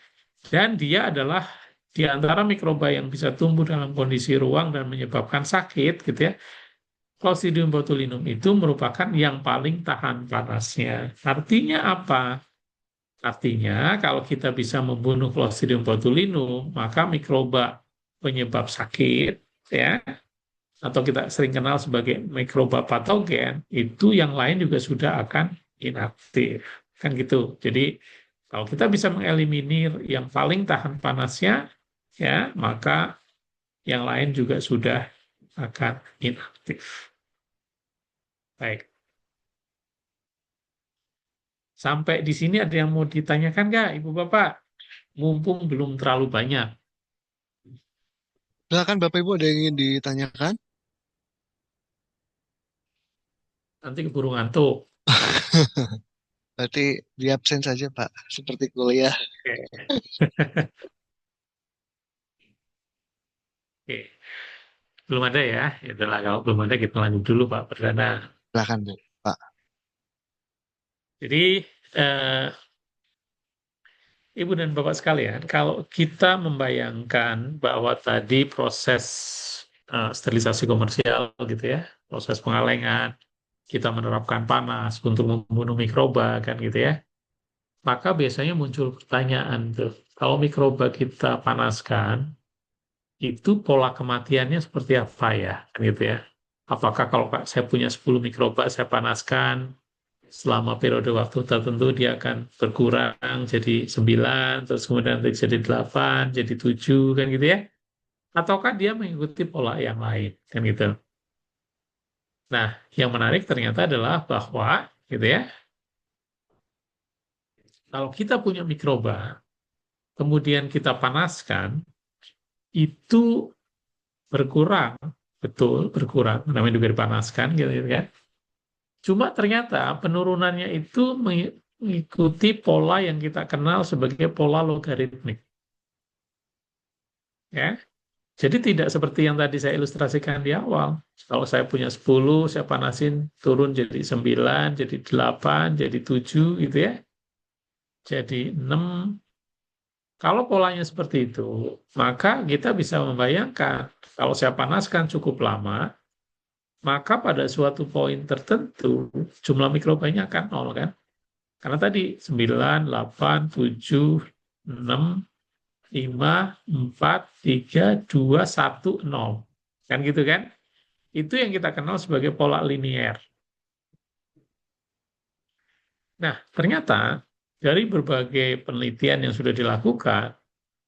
dan dia adalah di antara mikroba yang bisa tumbuh dalam kondisi ruang dan menyebabkan sakit, gitu ya. Clostridium botulinum itu merupakan yang paling tahan panasnya. Artinya apa? Artinya kalau kita bisa membunuh Clostridium botulinum, maka mikroba penyebab sakit, ya, atau kita sering kenal sebagai mikroba patogen, itu yang lain juga sudah akan inaktif. Kan gitu. Jadi kalau kita bisa mengeliminir yang paling tahan panasnya, ya, maka yang lain juga sudah akan inaktif. Baik. Sampai di sini ada yang mau ditanyakan nggak, Ibu Bapak? Mumpung belum terlalu banyak. Silakan Bapak Ibu ada yang ingin ditanyakan? Nanti keburu ngantuk. Berarti di absen saja Pak, seperti kuliah. Oke. Oke. Belum ada ya? Itulah kalau belum ada kita lanjut dulu Pak Perdana. Silakan Bu, Pak. Jadi eh, Ibu dan Bapak sekalian, kalau kita membayangkan bahwa tadi proses sterilisasi komersial gitu ya, proses pengalengan, kita menerapkan panas untuk membunuh mikroba kan gitu ya, maka biasanya muncul pertanyaan tuh, kalau mikroba kita panaskan, itu pola kematiannya seperti apa ya, kan gitu ya. Apakah kalau saya punya 10 mikroba, saya panaskan, selama periode waktu tertentu dia akan berkurang jadi 9, terus kemudian nanti jadi 8, jadi 7, kan gitu ya. Ataukah dia mengikuti pola yang lain, kan gitu. Nah, yang menarik ternyata adalah bahwa gitu ya, kalau kita punya mikroba, kemudian kita panaskan, itu berkurang, betul berkurang, namanya juga dipanaskan gitu kan. Cuma ternyata penurunannya itu mengikuti pola yang kita kenal sebagai pola logaritmik. Ya, jadi tidak seperti yang tadi saya ilustrasikan di awal. Kalau saya punya 10, saya panasin turun jadi 9, jadi 8, jadi 7 gitu ya. Jadi 6. Kalau polanya seperti itu, maka kita bisa membayangkan kalau saya panaskan cukup lama, maka pada suatu poin tertentu jumlah mikrobanya akan nol kan? Karena tadi 9, 8, 7, 6, 5, 4, 3, 2, 1, 0. Kan gitu kan? Itu yang kita kenal sebagai pola linier. Nah, ternyata dari berbagai penelitian yang sudah dilakukan,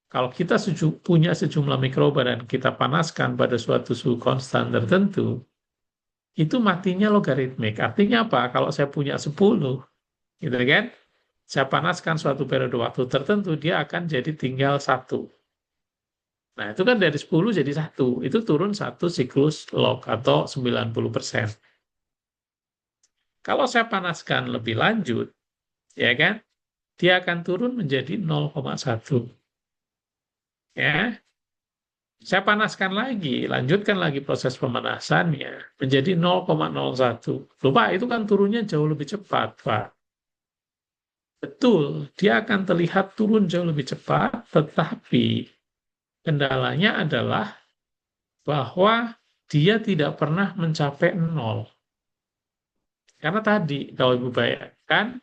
kalau kita punya sejumlah mikroba dan kita panaskan pada suatu suhu konstan tertentu, itu matinya logaritmik. Artinya apa? Kalau saya punya 10, gitu kan? Saya panaskan suatu periode waktu tertentu, dia akan jadi tinggal 1. Nah, itu kan dari 10 jadi 1. Itu turun 1 siklus log atau 90%. Kalau saya panaskan lebih lanjut, ya kan? Dia akan turun menjadi 0,1. Ya, saya panaskan lagi, lanjutkan lagi proses pemanasannya menjadi 0,01. Lupa, itu kan turunnya jauh lebih cepat, Pak. Betul, dia akan terlihat turun jauh lebih cepat, tetapi kendalanya adalah bahwa dia tidak pernah mencapai nol. Karena tadi, kalau Ibu bayangkan,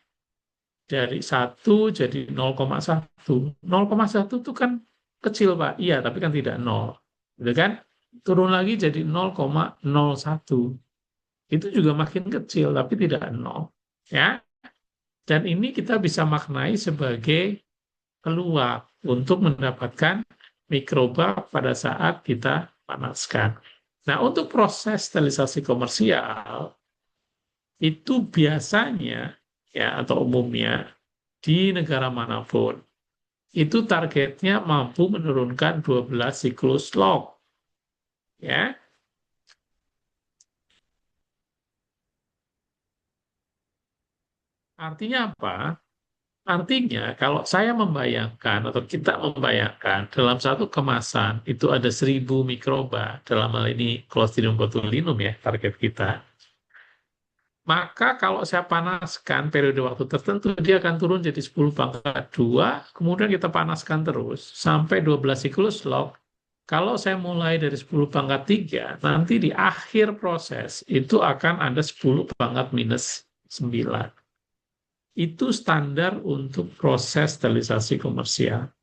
dari 1 jadi 0,1. 0,1 itu kan kecil, Pak. Iya, tapi kan tidak nol. Gitu kan? Turun lagi jadi 0,01. Itu juga makin kecil, tapi tidak nol. Ya, dan ini kita bisa maknai sebagai peluang untuk mendapatkan mikroba pada saat kita panaskan. Nah, untuk proses sterilisasi komersial, itu biasanya ya atau umumnya di negara manapun itu targetnya mampu menurunkan 12 siklus log. Ya, artinya apa? Artinya kalau saya membayangkan atau kita membayangkan dalam satu kemasan itu ada 1.000 mikroba, dalam hal ini Clostridium botulinum ya target kita. Maka kalau saya panaskan periode waktu tertentu, dia akan turun jadi 10 pangkat 2, kemudian kita panaskan terus sampai 12 siklus log. Kalau saya mulai dari 10 pangkat 3, nanti di akhir proses itu akan ada 10 pangkat minus 9. Itu standar untuk proses sterilisasi komersial.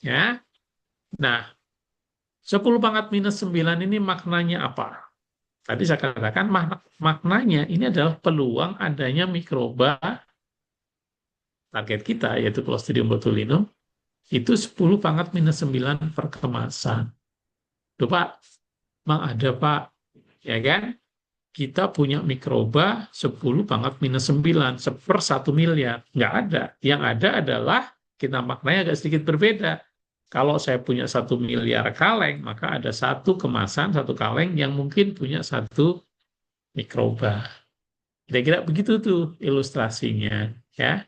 Ya. Nah, 10 pangkat minus 9 ini maknanya apa? Tadi saya katakan maknanya ini adalah peluang adanya mikroba target kita, yaitu Clostridium botulinum, itu 10 pangkat minus 9 per kemasan. Tuh Pak, memang ada Pak, ya kan? Kita punya mikroba 10 pangkat minus 9, seper 1 miliar. Nggak ada. Yang ada adalah, kita maknanya agak sedikit berbeda. Kalau saya punya 1 miliar kaleng, maka ada satu kemasan, satu kaleng yang mungkin punya satu mikroba. Kira-kira begitu tuh ilustrasinya. Ya,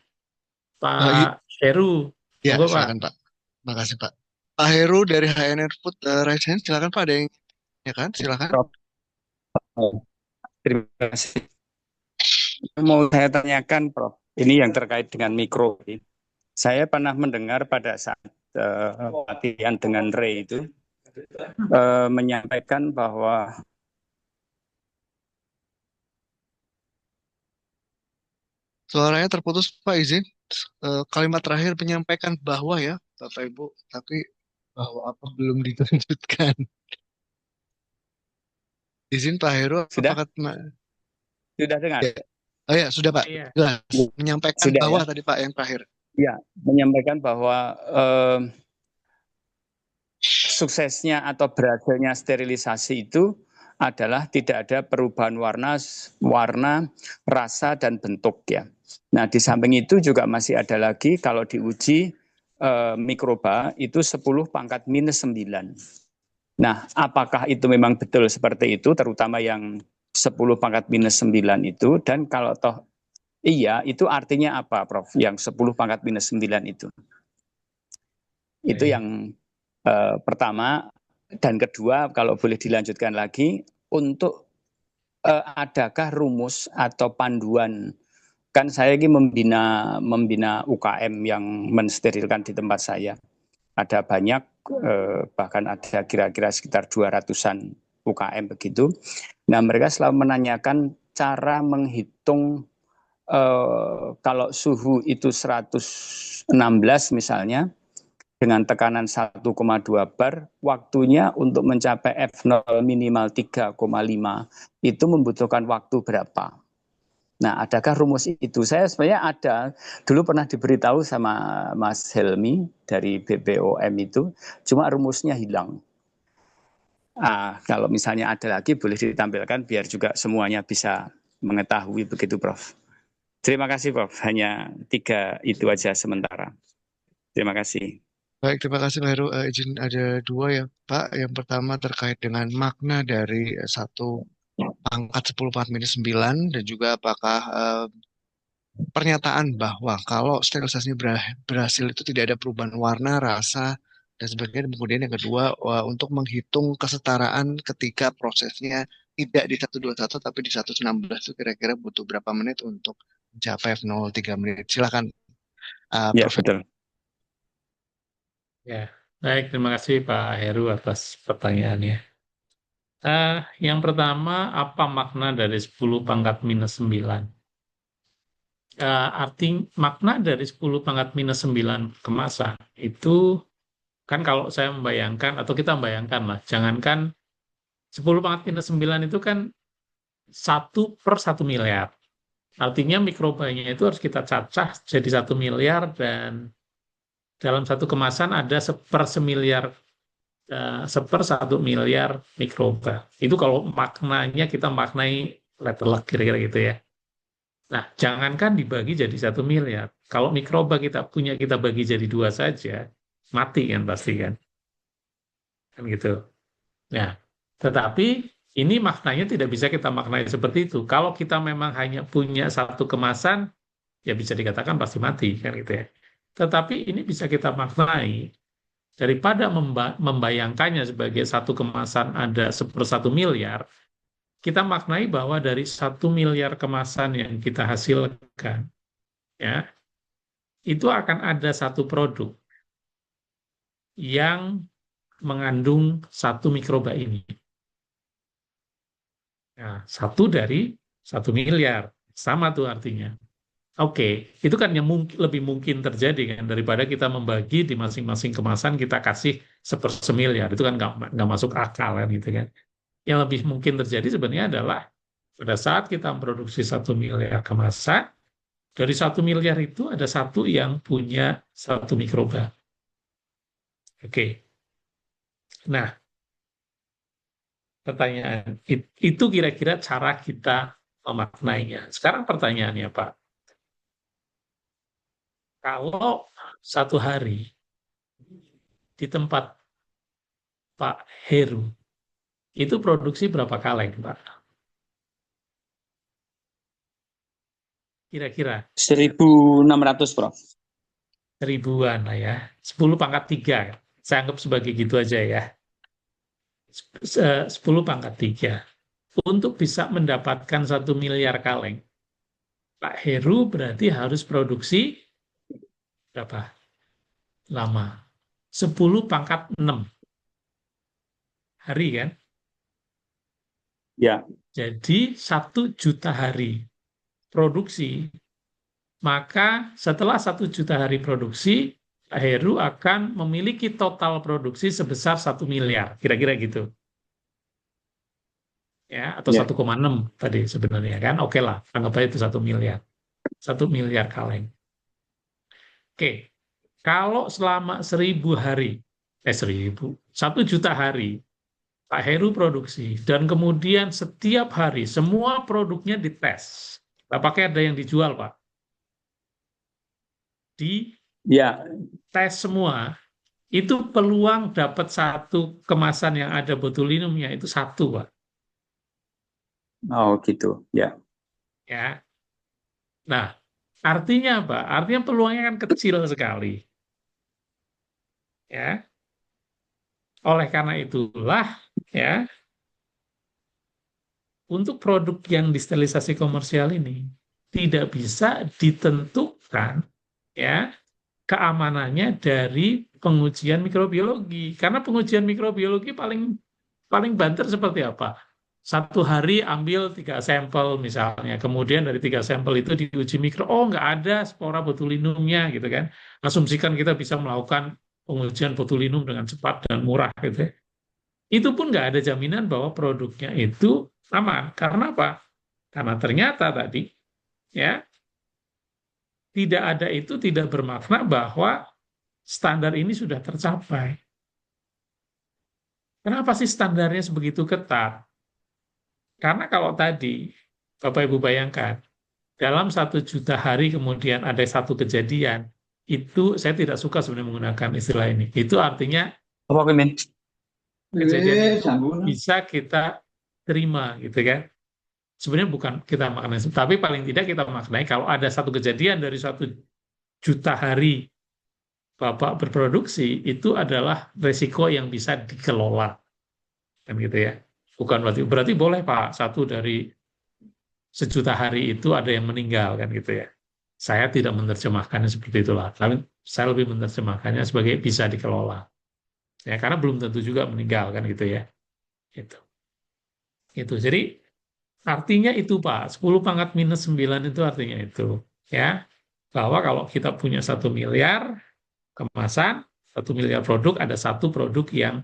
Iya, Pak Heru. ya, Monggo Pak. silakan Pak. Makasih Pak. Pak Heru dari HNR Food Right Science, silakan Pak, ada yang ya kan? Silakan. Prof. Terima kasih. Mau saya tanyakan, Prof. Ini yang terkait dengan mikro. Saya pernah mendengar pada saat latihan dengan Ray itu menyampaikan bahwa Suaranya terputus Pak, izin. Kalimat terakhir menyampaikan bahwa ya, Bapak Ibu, tapi bahwa apa belum ditunjukkan. Izin Pak Heru, sudah apakah dengar? ya. Oh ya, sudah Pak. Iya. Jelas. Menyampaikan Sudah bahwa ya? tadi Pak yang terakhir. Ya, menyampaikan bahwa suksesnya atau berhasilnya sterilisasi itu adalah tidak ada perubahan warna, rasa dan bentuk ya. Nah, di samping itu juga masih ada lagi kalau diuji mikroba itu 10 pangkat minus 9. Nah, apakah itu memang betul seperti itu, terutama yang 10 pangkat minus 9 itu, dan kalau toh iya, itu artinya apa, Prof? Yang 10 pangkat minus 9 itu. Itu yang pertama. Dan kedua, kalau boleh dilanjutkan lagi, untuk adakah rumus atau panduan, kan saya ini membina UKM yang mensterilkan di tempat saya. Ada banyak, bahkan ada kira-kira sekitar 200-an UKM begitu. Nah, mereka selalu menanyakan cara menghitung kalau suhu itu 116 misalnya, dengan tekanan 1,2 bar, waktunya untuk mencapai F0 minimal 3,5 itu membutuhkan waktu berapa? Nah, adakah rumus itu? Saya sebenarnya ada, dulu pernah diberitahu sama Mas Helmi dari BPOM itu, cuma rumusnya hilang. Kalau misalnya ada lagi boleh ditampilkan biar juga semuanya bisa mengetahui begitu, Prof. Terima kasih, Prof. Hanya 3 itu aja sementara. Terima kasih. Baik, terima kasih Pak Heru. Izin ada 2 ya Pak. Yang pertama terkait dengan makna dari satu pangkat 10 pangkat minus 9 dan juga apakah pernyataan bahwa kalau sterilisasinya berhasil itu tidak ada perubahan warna, rasa, dan sebagainya. Dan kemudian yang kedua, untuk menghitung kesetaraan ketika prosesnya tidak di 121 tapi di 116 itu kira-kira butuh berapa menit untuk mencapai F03 menit. Silakan Ya, Prof. betul. Ya, baik. Terima kasih Pak Heru atas pertanyaannya. Yang pertama, apa makna dari 10 pangkat minus 9? Arti makna dari 10 pangkat minus 9 kemasan itu kan kalau saya membayangkan atau kita membayangkan lah, jangankan 10 pangkat minus 9 itu kan 1/1 miliar. Artinya mikrobanya itu harus kita cacah jadi 1 miliar dan dalam satu kemasan ada 1/1 miliar mikroba. Itu kalau maknanya kita maknai letter luck kira-kira gitu ya. Nah, jangankan dibagi jadi 1 miliar. Kalau mikroba kita bagi jadi 2 saja, mati kan pasti kan. Kan gitu. Nah, tetapi ini maknanya tidak bisa kita maknai seperti itu. Kalau kita memang hanya punya satu kemasan, ya bisa dikatakan pasti mati kan gitu ya. Tetapi ini bisa kita maknai daripada membayangkannya sebagai satu kemasan ada 1/1 miliar, kita maknai bahwa dari 1 miliar kemasan yang kita hasilkan, ya, itu akan ada satu produk yang mengandung 1 mikroba ini. Nah, 1 dari 1 miliar, sama tuh artinya. Oke, itu kan yang lebih mungkin terjadi kan daripada kita membagi di masing-masing kemasan kita kasih 1/1 miliar, itu kan nggak masuk akal kan gitu kan. Yang lebih mungkin terjadi sebenarnya adalah pada saat kita memproduksi 1 miliar kemasan, dari 1 miliar itu ada satu yang punya 1 mikroba. Oke, nah pertanyaan itu kira-kira cara kita memaknainya. Sekarang pertanyaannya Pak, kalau satu hari di tempat Pak Heru itu produksi berapa kaleng, Pak? Kira-kira 1.600, Prof. 1000-an lah ya. 10 pangkat 3. Saya anggap sebagai gitu aja ya. 10 pangkat 3. Untuk bisa mendapatkan 1 miliar kaleng, Pak Heru berarti harus produksi berapa? Lama. 10 pangkat 6 hari kan? Ya. Jadi 1 juta hari produksi. Maka setelah 1 juta hari produksi, Pak Heru akan memiliki total produksi sebesar 1 miliar, kira-kira gitu. Ya, atau 1,6 tadi sebenarnya kan. Oke lah, anggap aja itu 1 miliar. 1 miliar kaleng. Oke, kalau selama 1 juta hari, Pak Heru produksi, dan kemudian setiap hari semua produknya dites. Apakah ada yang dijual, Pak? Dites Ya, semua. Itu peluang dapat satu kemasan yang ada botulinumnya itu satu, Pak. oh gitu. Ya, Ya. Nah, artinya apa? Artinya peluangnya kan kecil sekali. Ya. Oleh karena itulah, ya, untuk produk yang disterilisasi komersial ini tidak bisa ditentukan, ya, keamanannya dari pengujian mikrobiologi. Karena pengujian mikrobiologi paling paling banter seperti apa? Satu hari ambil 3 sampel misalnya, kemudian dari 3 sampel itu diuji mikro, oh nggak ada spora botulinumnya gitu kan. Asumsikan kita bisa melakukan pengujian botulinum dengan cepat dan murah gitu ya. Itu pun nggak ada jaminan bahwa produknya itu aman. Karena apa? Karena ternyata tadi ya tidak ada itu tidak bermakna bahwa standar ini sudah tercapai. Kenapa sih standarnya sebegitu ketat? Karena kalau tadi, Bapak Ibu bayangkan, dalam 1 juta hari kemudian ada satu kejadian, itu saya tidak suka sebenarnya menggunakan istilah ini. Itu artinya apa Min? kejadian itu bisa kita terima, gitu kan? Sebenarnya bukan kita maknai, tapi paling tidak kita maknai kalau ada satu kejadian dari 1 juta hari Bapak berproduksi, itu adalah resiko yang bisa dikelola, kan gitu ya. Bukan berarti boleh Pak, satu dari 1 juta hari itu ada yang meninggal kan gitu ya. Saya tidak menerjemahkannya seperti itulah. Tapi saya lebih menerjemahkannya sebagai bisa dikelola. Ya karena belum tentu juga meninggal kan gitu ya. Itu. Itu. Jadi artinya itu Pak, 10 pangkat minus 9 itu artinya itu. Ya. Bahwa kalau kita punya 1 miliar kemasan, 1 miliar produk, ada satu produk yang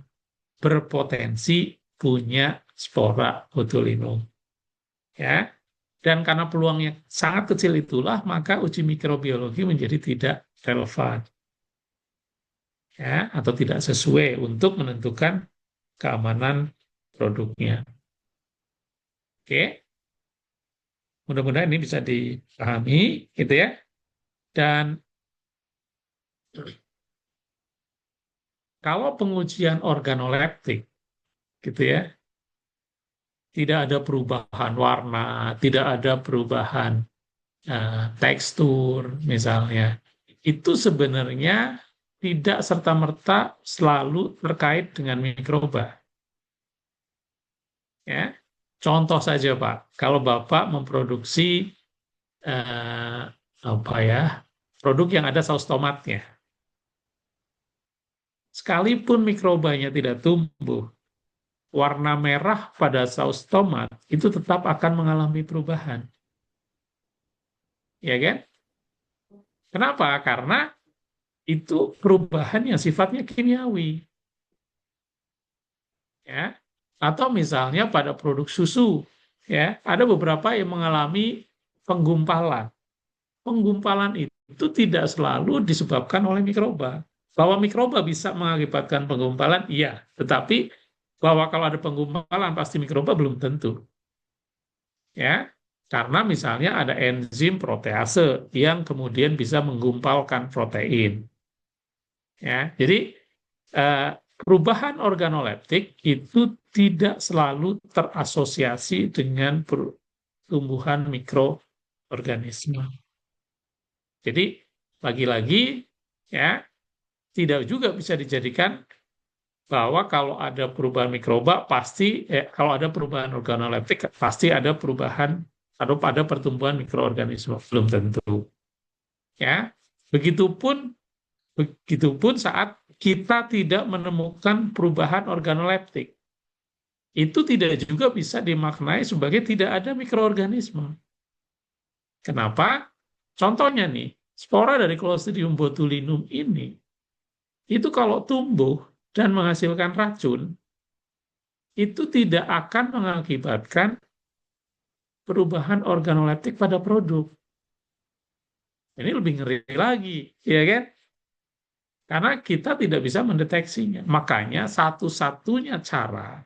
berpotensi punya spora botulinum. Ya. Dan karena peluangnya sangat kecil itulah, maka uji mikrobiologi menjadi tidak relevan. Ya, atau tidak sesuai untuk menentukan keamanan produknya. Oke, mudah-mudahan ini bisa dipahami, gitu ya. Dan kalau pengujian organoleptik, gitu ya, tidak ada perubahan warna, tidak ada perubahan tekstur, misalnya, itu sebenarnya tidak serta-merta selalu terkait dengan mikroba. Ya, contoh saja Pak, kalau Bapak memproduksi apa ya produk yang ada saus tomatnya, sekalipun mikrobanya tidak tumbuh, warna merah pada saus tomat itu tetap akan mengalami perubahan, ya kan? Kenapa? Karena itu perubahan yang sifatnya kimiawi, ya. Atau misalnya pada produk susu, ya, ada beberapa yang mengalami penggumpalan. Penggumpalan itu tidak selalu disebabkan oleh mikroba. Bahwa mikroba bisa mengakibatkan penggumpalan, iya. Tetapi bahwa kalau ada penggumpalan pasti mikroba belum tentu. Ya, karena misalnya ada enzim protease yang kemudian bisa menggumpalkan protein. Ya, jadi perubahan organoleptik itu tidak selalu terasosiasi dengan pertumbuhan mikroorganisme. Jadi lagi-lagi ya tidak juga bisa dijadikan bahwa kalau ada perubahan mikroba pasti kalau ada perubahan organoleptik pasti ada perubahan atau ada pertumbuhan mikroorganisme, belum tentu. Ya, begitupun saat kita tidak menemukan perubahan organoleptik, itu tidak juga bisa dimaknai sebagai tidak ada mikroorganisme. Kenapa? Contohnya nih, spora dari Clostridium botulinum ini, itu kalau tumbuh dan menghasilkan racun, itu tidak akan mengakibatkan perubahan organoleptik pada produk. Ini lebih ngeri lagi, ya kan? Karena kita tidak bisa mendeteksinya. Makanya satu-satunya cara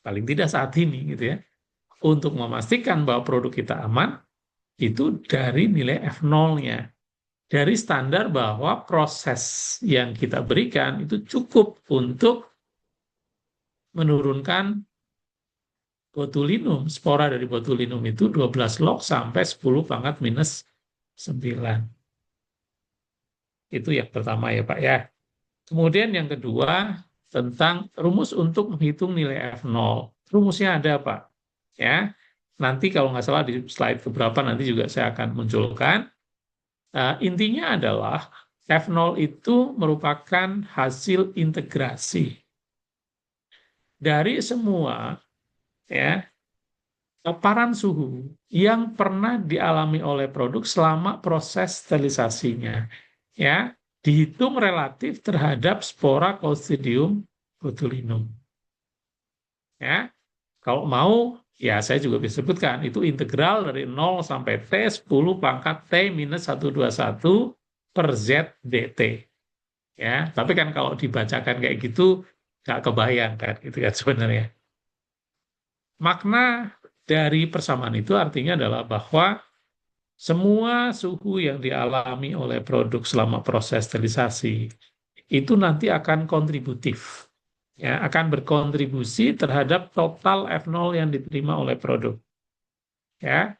paling tidak saat ini gitu ya, untuk memastikan bahwa produk kita aman, itu dari nilai F0-nya. Dari standar bahwa proses yang kita berikan itu cukup untuk menurunkan botulinum, spora dari botulinum itu 12 log sampai 10 pangkat minus 9. Itu yang pertama ya Pak ya. Kemudian yang kedua tentang rumus untuk menghitung nilai F0. Rumusnya ada Pak. Ya, nanti kalau nggak salah di slide keberapa nanti juga saya akan munculkan. Intinya adalah F0 itu merupakan hasil integrasi dari semua ya paparan suhu yang pernah dialami oleh produk selama proses sterilisasinya, ya, dihitung relatif terhadap spora Clostridium botulinum. Ya, kalau mau, ya saya juga bisa sebutkan, itu integral dari 0 sampai T 10 pangkat T minus 121 per Z dt. Ya, tapi kan kalau dibacakan kayak gitu, nggak kebayang kan, gitu kan sebenarnya. Makna dari persamaan itu artinya adalah bahwa semua suhu yang dialami oleh produk selama proses sterilisasi itu nanti akan kontributif, ya, akan berkontribusi terhadap total F0 yang diterima oleh produk, ya,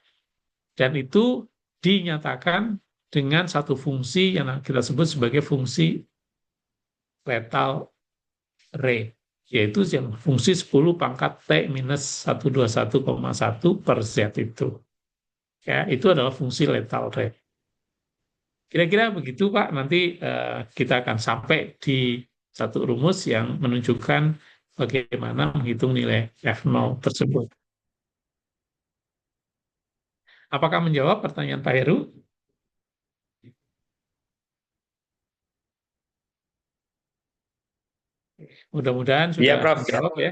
dan itu dinyatakan dengan satu fungsi yang kita sebut sebagai fungsi lethal rate, yaitu yang fungsi 10 pangkat T minus 121,1 per Z itu. Ya, itu adalah fungsi lethal rate. Kira-kira begitu Pak, nanti kita akan sampai di satu rumus yang menunjukkan bagaimana menghitung nilai F0 tersebut. Apakah menjawab pertanyaan Pak Heru? Mudah-mudahan Iya, sudah Prof. menjawab ya.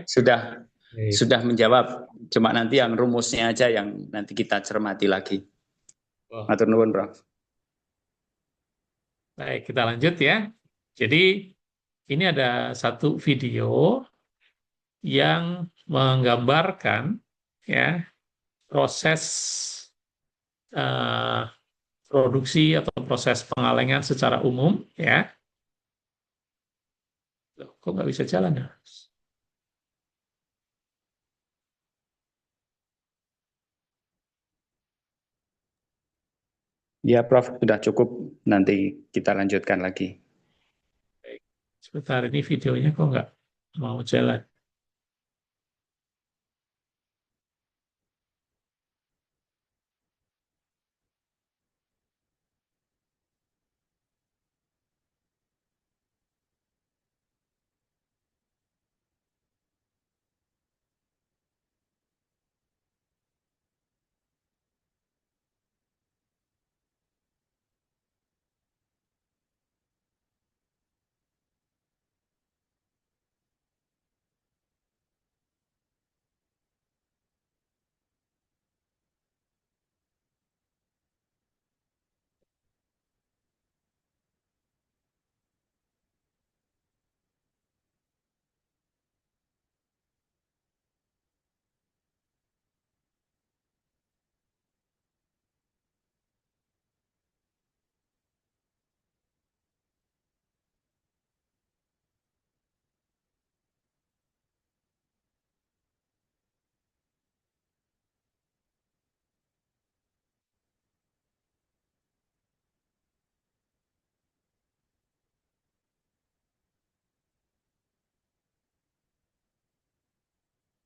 Sudah menjawab. Cuma nanti yang rumusnya aja yang nanti kita cermati lagi. Matur nuwun, Prof. Baik, kita lanjut ya. Jadi ini ada satu video yang menggambarkan ya proses produksi atau proses pengalengan secara umum ya. Loh, kok nggak bisa jalan ya? Ya, Prof, sudah cukup. Nanti kita lanjutkan lagi. Baik. Sebentar, ini videonya kok nggak mau jalan.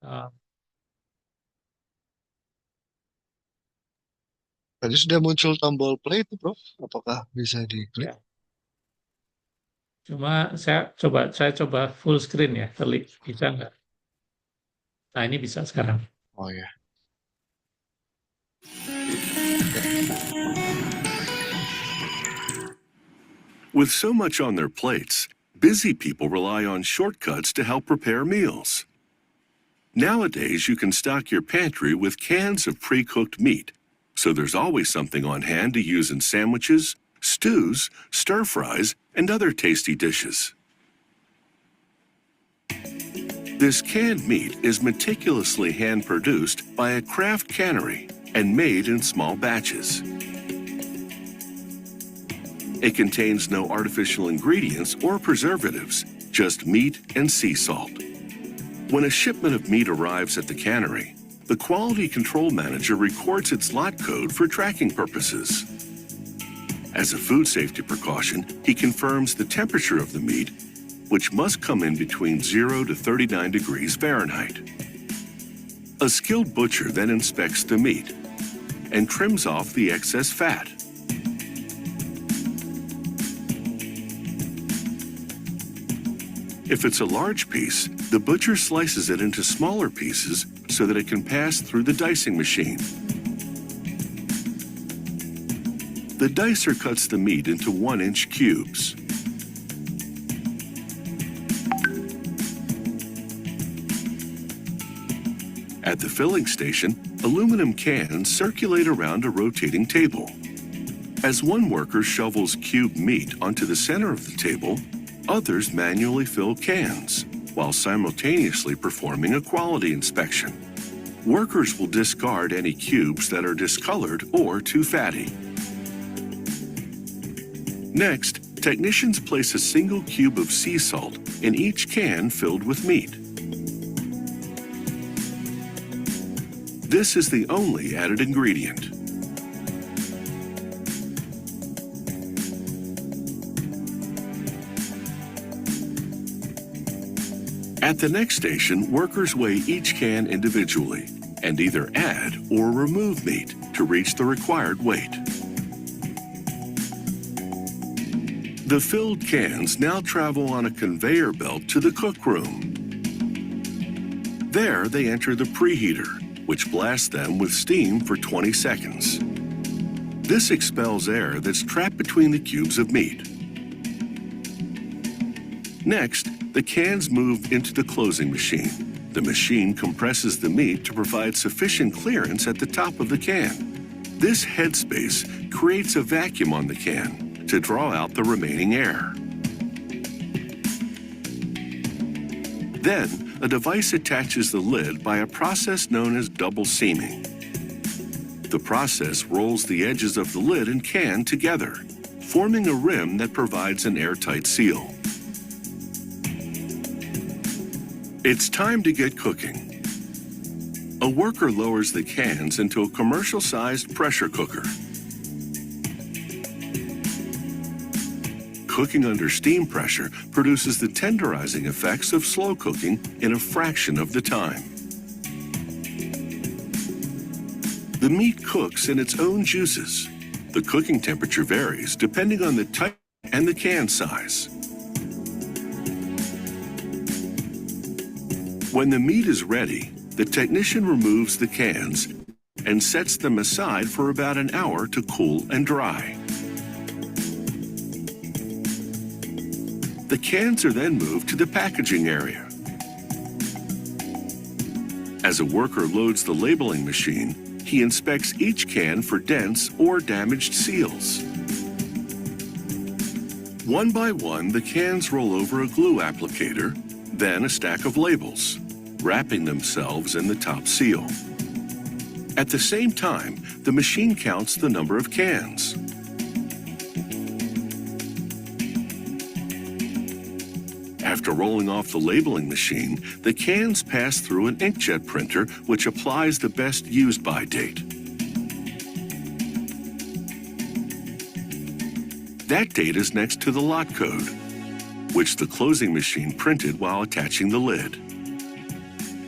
Uh, Tadi sudah muncul tombol play itu, Prof. Apakah bisa diklik? ya. Cuma saya coba full screen ya, bisa nggak? Nah ini bisa sekarang. Oh ya. With so much on their plates, busy people rely on shortcuts to help prepare meals. Nowadays, you can stock your pantry with cans of pre-cooked meat, so there's always something on hand to use in sandwiches, stews, stir-fries, and other tasty dishes. This canned meat is meticulously hand-produced by a craft cannery and made in small batches. It contains no artificial ingredients or preservatives, just meat and sea salt. When a shipment of meat arrives at the cannery, the quality control manager records its lot code for tracking purposes. As a food safety precaution, he confirms the temperature of the meat, which must come in between 0 to 39 degrees Fahrenheit. A skilled butcher then inspects the meat and trims off the excess fat. If it's a large piece, the butcher slices it into smaller pieces so that it can pass through the dicing machine. The dicer cuts the meat into 1-inch cubes. At the filling station, aluminum cans circulate around a rotating table. As one worker shovels cubed meat onto the center of the table, others manually fill cans, while simultaneously performing a quality inspection. Workers will discard any cubes that are discolored or too fatty. Next, technicians place a single cube of sea salt in each can filled with meat. This is the only added ingredient. At the next station, workers weigh each can individually and either add or remove meat to reach the required weight. The filled cans now travel on a conveyor belt to the cook room. There, they enter the preheater, which blasts them with steam for 20 seconds. This expels air that's trapped between the cubes of meat. Next, the cans move into the closing machine. The machine compresses the meat to provide sufficient clearance at the top of the can. This headspace creates a vacuum on the can to draw out the remaining air. Then, a device attaches the lid by a process known as double seaming. The process rolls the edges of the lid and can together, forming a rim that provides an airtight seal. It's time to get cooking. A worker lowers the cans into a commercial-sized pressure cooker. Cooking under steam pressure produces the tenderizing effects of slow cooking in a fraction of the time. The meat cooks in its own juices. The cooking temperature varies depending on the type and the can size. When the meat is ready, the technician removes the cans and sets them aside for about an hour to cool and dry. The cans are then moved to the packaging area. As a worker loads the labeling machine, he inspects each can for dents or damaged seals. One by one, the cans roll over a glue applicator, then a stack of labels, wrapping themselves in the top seal. At the same time, the machine counts the number of cans. After rolling off the labeling machine, the cans pass through an inkjet printer, which applies the best used by date. That date is next to the lot code, which the closing machine printed while attaching the lid.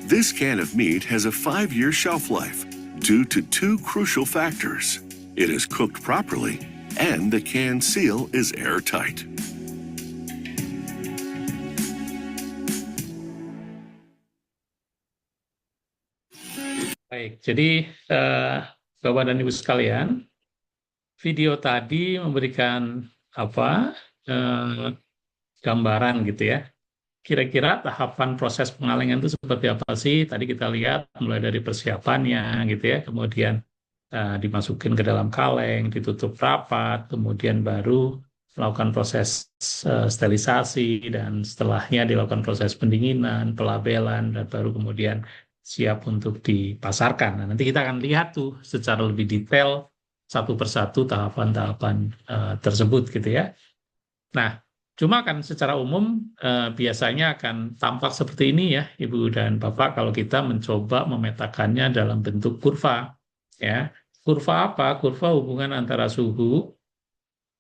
This can of meat has a 5-year shelf life due to 2 crucial factors. It is cooked properly, and the can seal is airtight. Baik, jadi Bapak dan Ibu sekalian, video tadi memberikan gambaran gitu ya. Kira-kira tahapan proses pengalengan itu seperti apa sih? Tadi kita lihat mulai dari persiapannya gitu ya, kemudian dimasukin ke dalam kaleng, ditutup rapat, kemudian baru melakukan proses sterilisasi, dan setelahnya dilakukan proses pendinginan, pelabelan, dan baru kemudian siap untuk dipasarkan. Nah, nanti kita akan lihat tuh secara lebih detail satu persatu tahapan-tahapan tersebut gitu ya. Nah, cuma kan secara umum biasanya akan tampak seperti ini ya, Ibu dan Bapak, kalau kita mencoba memetakannya dalam bentuk kurva. Ya, kurva apa? Kurva hubungan antara suhu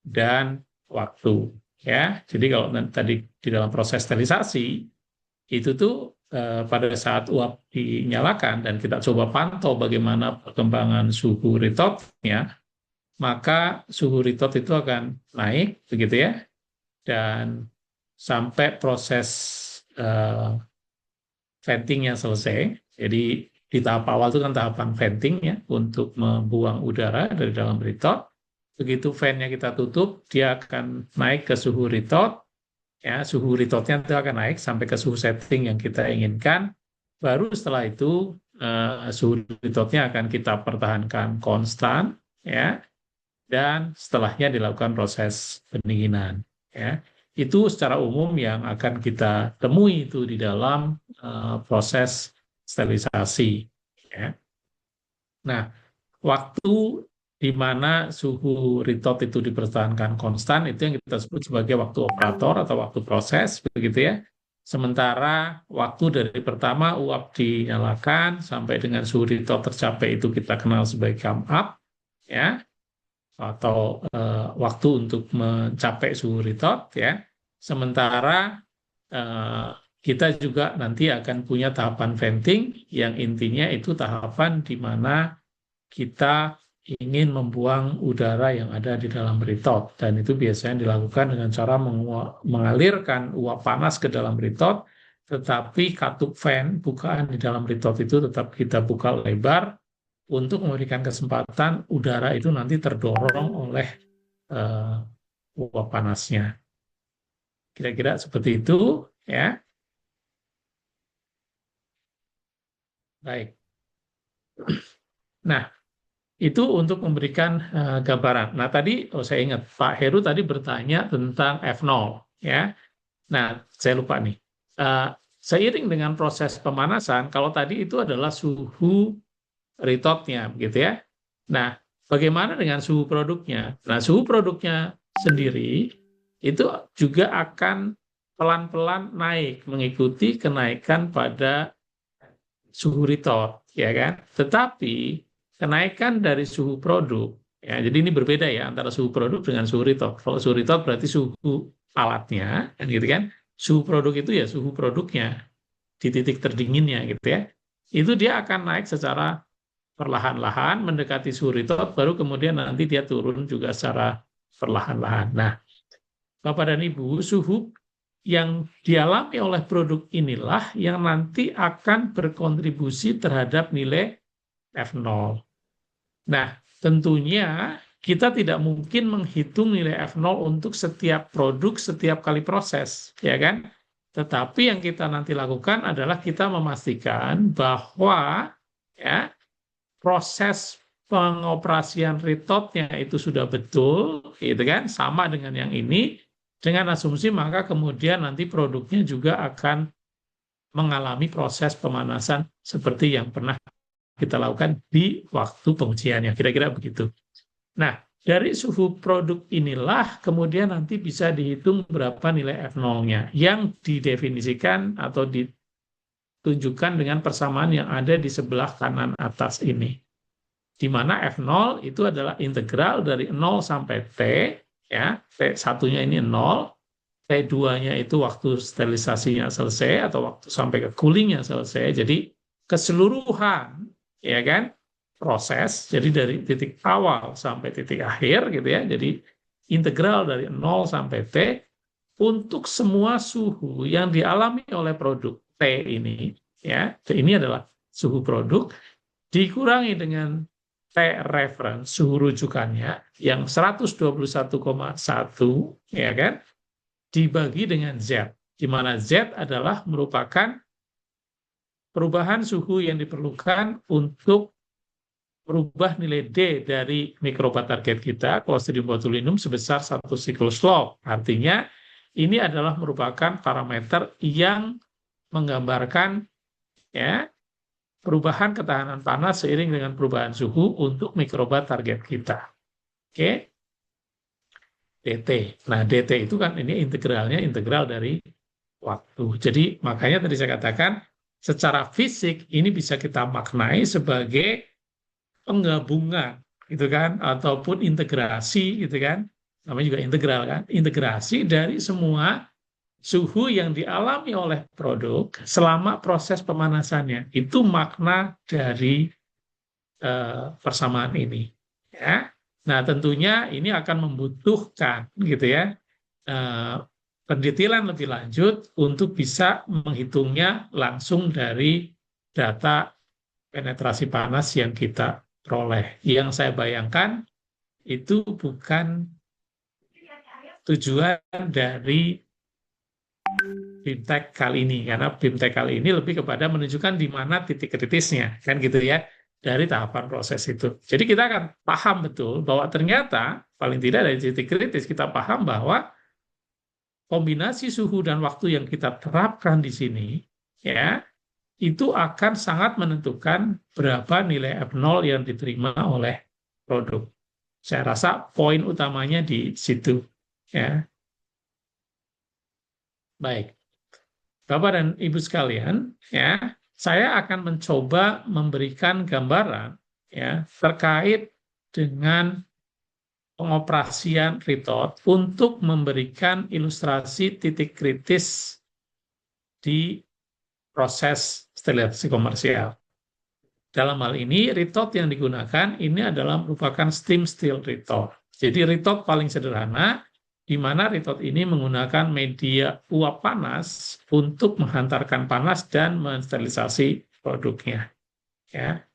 dan waktu. Ya, jadi kalau tadi di dalam proses sterilisasi itu tuh pada saat uap dinyalakan dan kita coba pantau bagaimana perkembangan suhu retotnya, maka suhu retot itu akan naik, begitu ya, dan sampai proses ventingnya selesai. Jadi di tahap awal itu kan tahapan venting ya, untuk membuang udara dari dalam retot. Begitu fan-nya kita tutup, dia akan naik ke suhu retot. Ya, suhu retotnya itu akan naik sampai ke suhu setting yang kita inginkan. Baru setelah itu suhu retotnya akan kita pertahankan konstan, ya, dan setelahnya dilakukan proses pendinginan. Ya, itu secara umum yang akan kita temui itu di dalam proses sterilisasi. Ya. Nah, waktu di mana suhu retot itu dipertahankan konstan, itu yang kita sebut sebagai waktu operator atau waktu proses, begitu ya. Sementara waktu dari pertama uap dinyalakan sampai dengan suhu retot tercapai itu kita kenal sebagai come up, ya, atau waktu untuk mencapai suhu retot, ya. Sementara kita juga nanti akan punya tahapan venting yang intinya itu tahapan di mana kita ingin membuang udara yang ada di dalam retot, dan itu biasanya dilakukan dengan cara mengalirkan uap panas ke dalam retot, tetapi katup fan bukaan di dalam retot itu tetap kita buka lebar untuk memberikan kesempatan udara itu nanti terdorong oleh uap panasnya. Kira-kira seperti itu ya. Baik. Nah, itu untuk memberikan gambaran. Nah, tadi saya ingat Pak Heru tadi bertanya tentang F0 ya. Nah, saya lupa nih. Seiring dengan proses pemanasan, kalau tadi itu adalah suhu retotnya, begitu ya. Nah, bagaimana dengan suhu produknya? Nah, suhu produknya sendiri itu juga akan pelan-pelan naik mengikuti kenaikan pada suhu retot, ya kan? Tetapi kenaikan dari suhu produk, ya, jadi ini berbeda ya antara suhu produk dengan suhu retot. Kalau suhu retot berarti suhu alatnya, kan gitu kan? Suhu produk itu ya suhu produknya di titik terdinginnya, gitu ya. Itu dia akan naik secara perlahan-lahan mendekati suhu retot, baru kemudian nanti dia turun juga secara perlahan-lahan. Nah, Bapak dan Ibu, suhu yang dialami oleh produk inilah yang nanti akan berkontribusi terhadap nilai F0. Nah, tentunya kita tidak mungkin menghitung nilai F0 untuk setiap produk, setiap kali proses, ya kan? Tetapi yang kita nanti lakukan adalah kita memastikan bahwa ya, proses pengoperasian retotnya itu sudah betul, gitu kan? Sama dengan yang ini, dengan asumsi maka kemudian nanti produknya juga akan mengalami proses pemanasan seperti yang pernah kita lakukan di waktu pengujiannya, kira-kira begitu. Nah, dari suhu produk inilah kemudian nanti bisa dihitung berapa nilai F0-nya yang didefinisikan atau ditunjukkan dengan persamaan yang ada di sebelah kanan atas ini. Di mana F0 itu adalah integral dari 0 sampai T, ya, T1-nya ini 0, T2-nya itu waktu sterilisasinya selesai atau waktu sampai ke coolingnya selesai. Jadi keseluruhan, ya kan, proses, jadi dari titik awal sampai titik akhir gitu ya, jadi integral dari 0 sampai T untuk semua suhu yang dialami oleh produk T ini, ya, ini adalah suhu produk, dikurangi dengan T reference, suhu rujukannya yang 121,1, ya kan, dibagi dengan Z, di mana Z adalah merupakan perubahan suhu yang diperlukan untuk merubah nilai D dari mikroba target kita, Clostridium botulinum, sebesar 1 siklus log. Artinya, ini adalah merupakan parameter yang menggambarkan ya perubahan ketahanan panas seiring dengan perubahan suhu untuk mikroba target kita. Oke, DT. Nah, DT itu kan ini integralnya integral dari waktu. Jadi makanya tadi saya katakan secara fisik ini bisa kita maknai sebagai penggabungan gitu kan, ataupun integrasi gitu kan, namanya juga integral kan, integrasi dari semua suhu yang dialami oleh produk selama proses pemanasannya. Itu makna dari persamaan ini ya. Nah, tentunya ini akan membutuhkan gitu ya pendetailan lebih lanjut untuk bisa menghitungnya langsung dari data penetrasi panas yang kita peroleh. Yang saya bayangkan itu bukan tujuan dari BIMTEK kali ini, karena BIMTEK kali ini lebih kepada menunjukkan di mana titik kritisnya, kan gitu ya, dari tahapan proses itu. Jadi kita akan paham betul bahwa ternyata, paling tidak dari titik kritis, kita paham bahwa kombinasi suhu dan waktu yang kita terapkan di sini, ya, itu akan sangat menentukan berapa nilai F0 yang diterima oleh produk. Saya rasa poin utamanya di situ. Ya. Baik. Bapak dan Ibu sekalian, ya, saya akan mencoba memberikan gambaran ya, terkait dengan pengoperasian Ritot untuk memberikan ilustrasi titik kritis di proses sterilisasi komersial. Dalam hal ini, Ritot yang digunakan ini adalah merupakan steam still Ritot. Jadi Ritot paling sederhana, di mana Ritot ini menggunakan media uap panas untuk menghantarkan panas dan mensterilisasi produknya. Ya.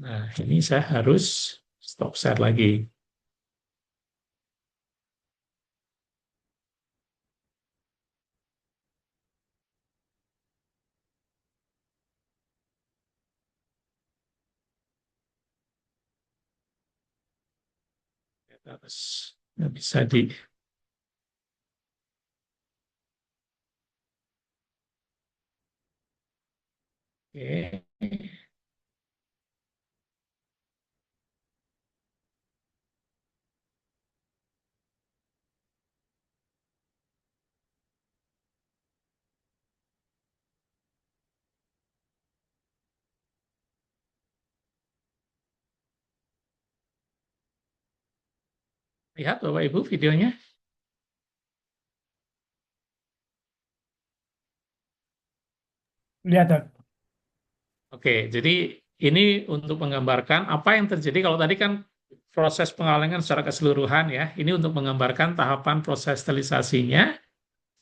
Nah, ini saya harus stop share lagi. Harus nggak bisa di Oke. Lihat Bapak Ibu videonya. Lihat, Dok. Oke, jadi ini untuk menggambarkan apa yang terjadi kalau tadi kan proses pengalengan secara keseluruhan ya. Ini untuk menggambarkan tahapan proses sterilisasinya.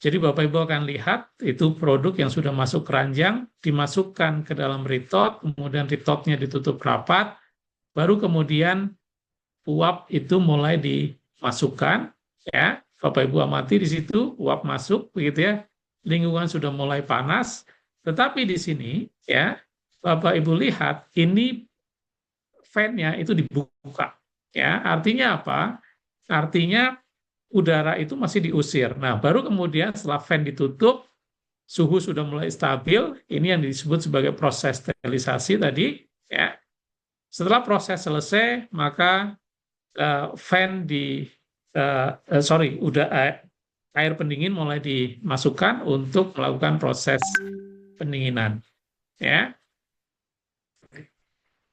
Jadi Bapak Ibu akan lihat itu produk yang sudah masuk keranjang dimasukkan ke dalam Ritot, kemudian Ritotnya ditutup rapat, baru kemudian uap itu mulai dimasukkan ya. Bapak Ibu amati di situ uap masuk begitu ya. Lingkungan sudah mulai panas, tetapi di sini ya Bapak Ibu lihat ini fan-nya itu dibuka ya. Artinya apa? Artinya udara itu masih diusir. Nah, baru kemudian setelah fan ditutup, suhu sudah mulai stabil, ini yang disebut sebagai proses sterilisasi tadi ya. Setelah proses selesai, maka fan air pendingin mulai dimasukkan untuk melakukan proses pendinginan ya.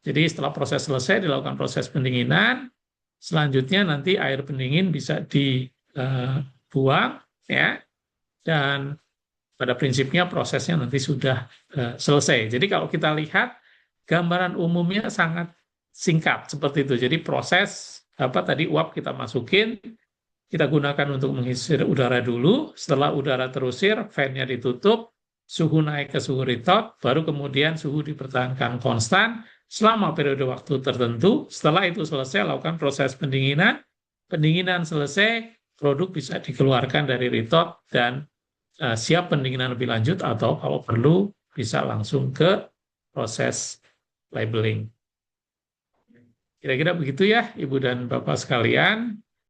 Jadi setelah proses selesai dilakukan proses pendinginan, selanjutnya nanti air pendingin bisa dibuang ya, dan pada prinsipnya prosesnya nanti sudah selesai. Jadi kalau kita lihat gambaran umumnya sangat singkat seperti itu. Jadi proses tadi uap kita masukin, kita gunakan untuk mengisi udara dulu. Setelah udara terusir, fan-nya ditutup, suhu naik ke suhu Ritot, baru kemudian suhu dipertahankan konstan selama periode waktu tertentu. Setelah itu selesai, lakukan proses pendinginan. Pendinginan selesai, produk bisa dikeluarkan dari Ritot dan siap pendinginan lebih lanjut, atau kalau perlu bisa langsung ke proses labeling. Kira-kira begitu ya, Ibu dan Bapak sekalian.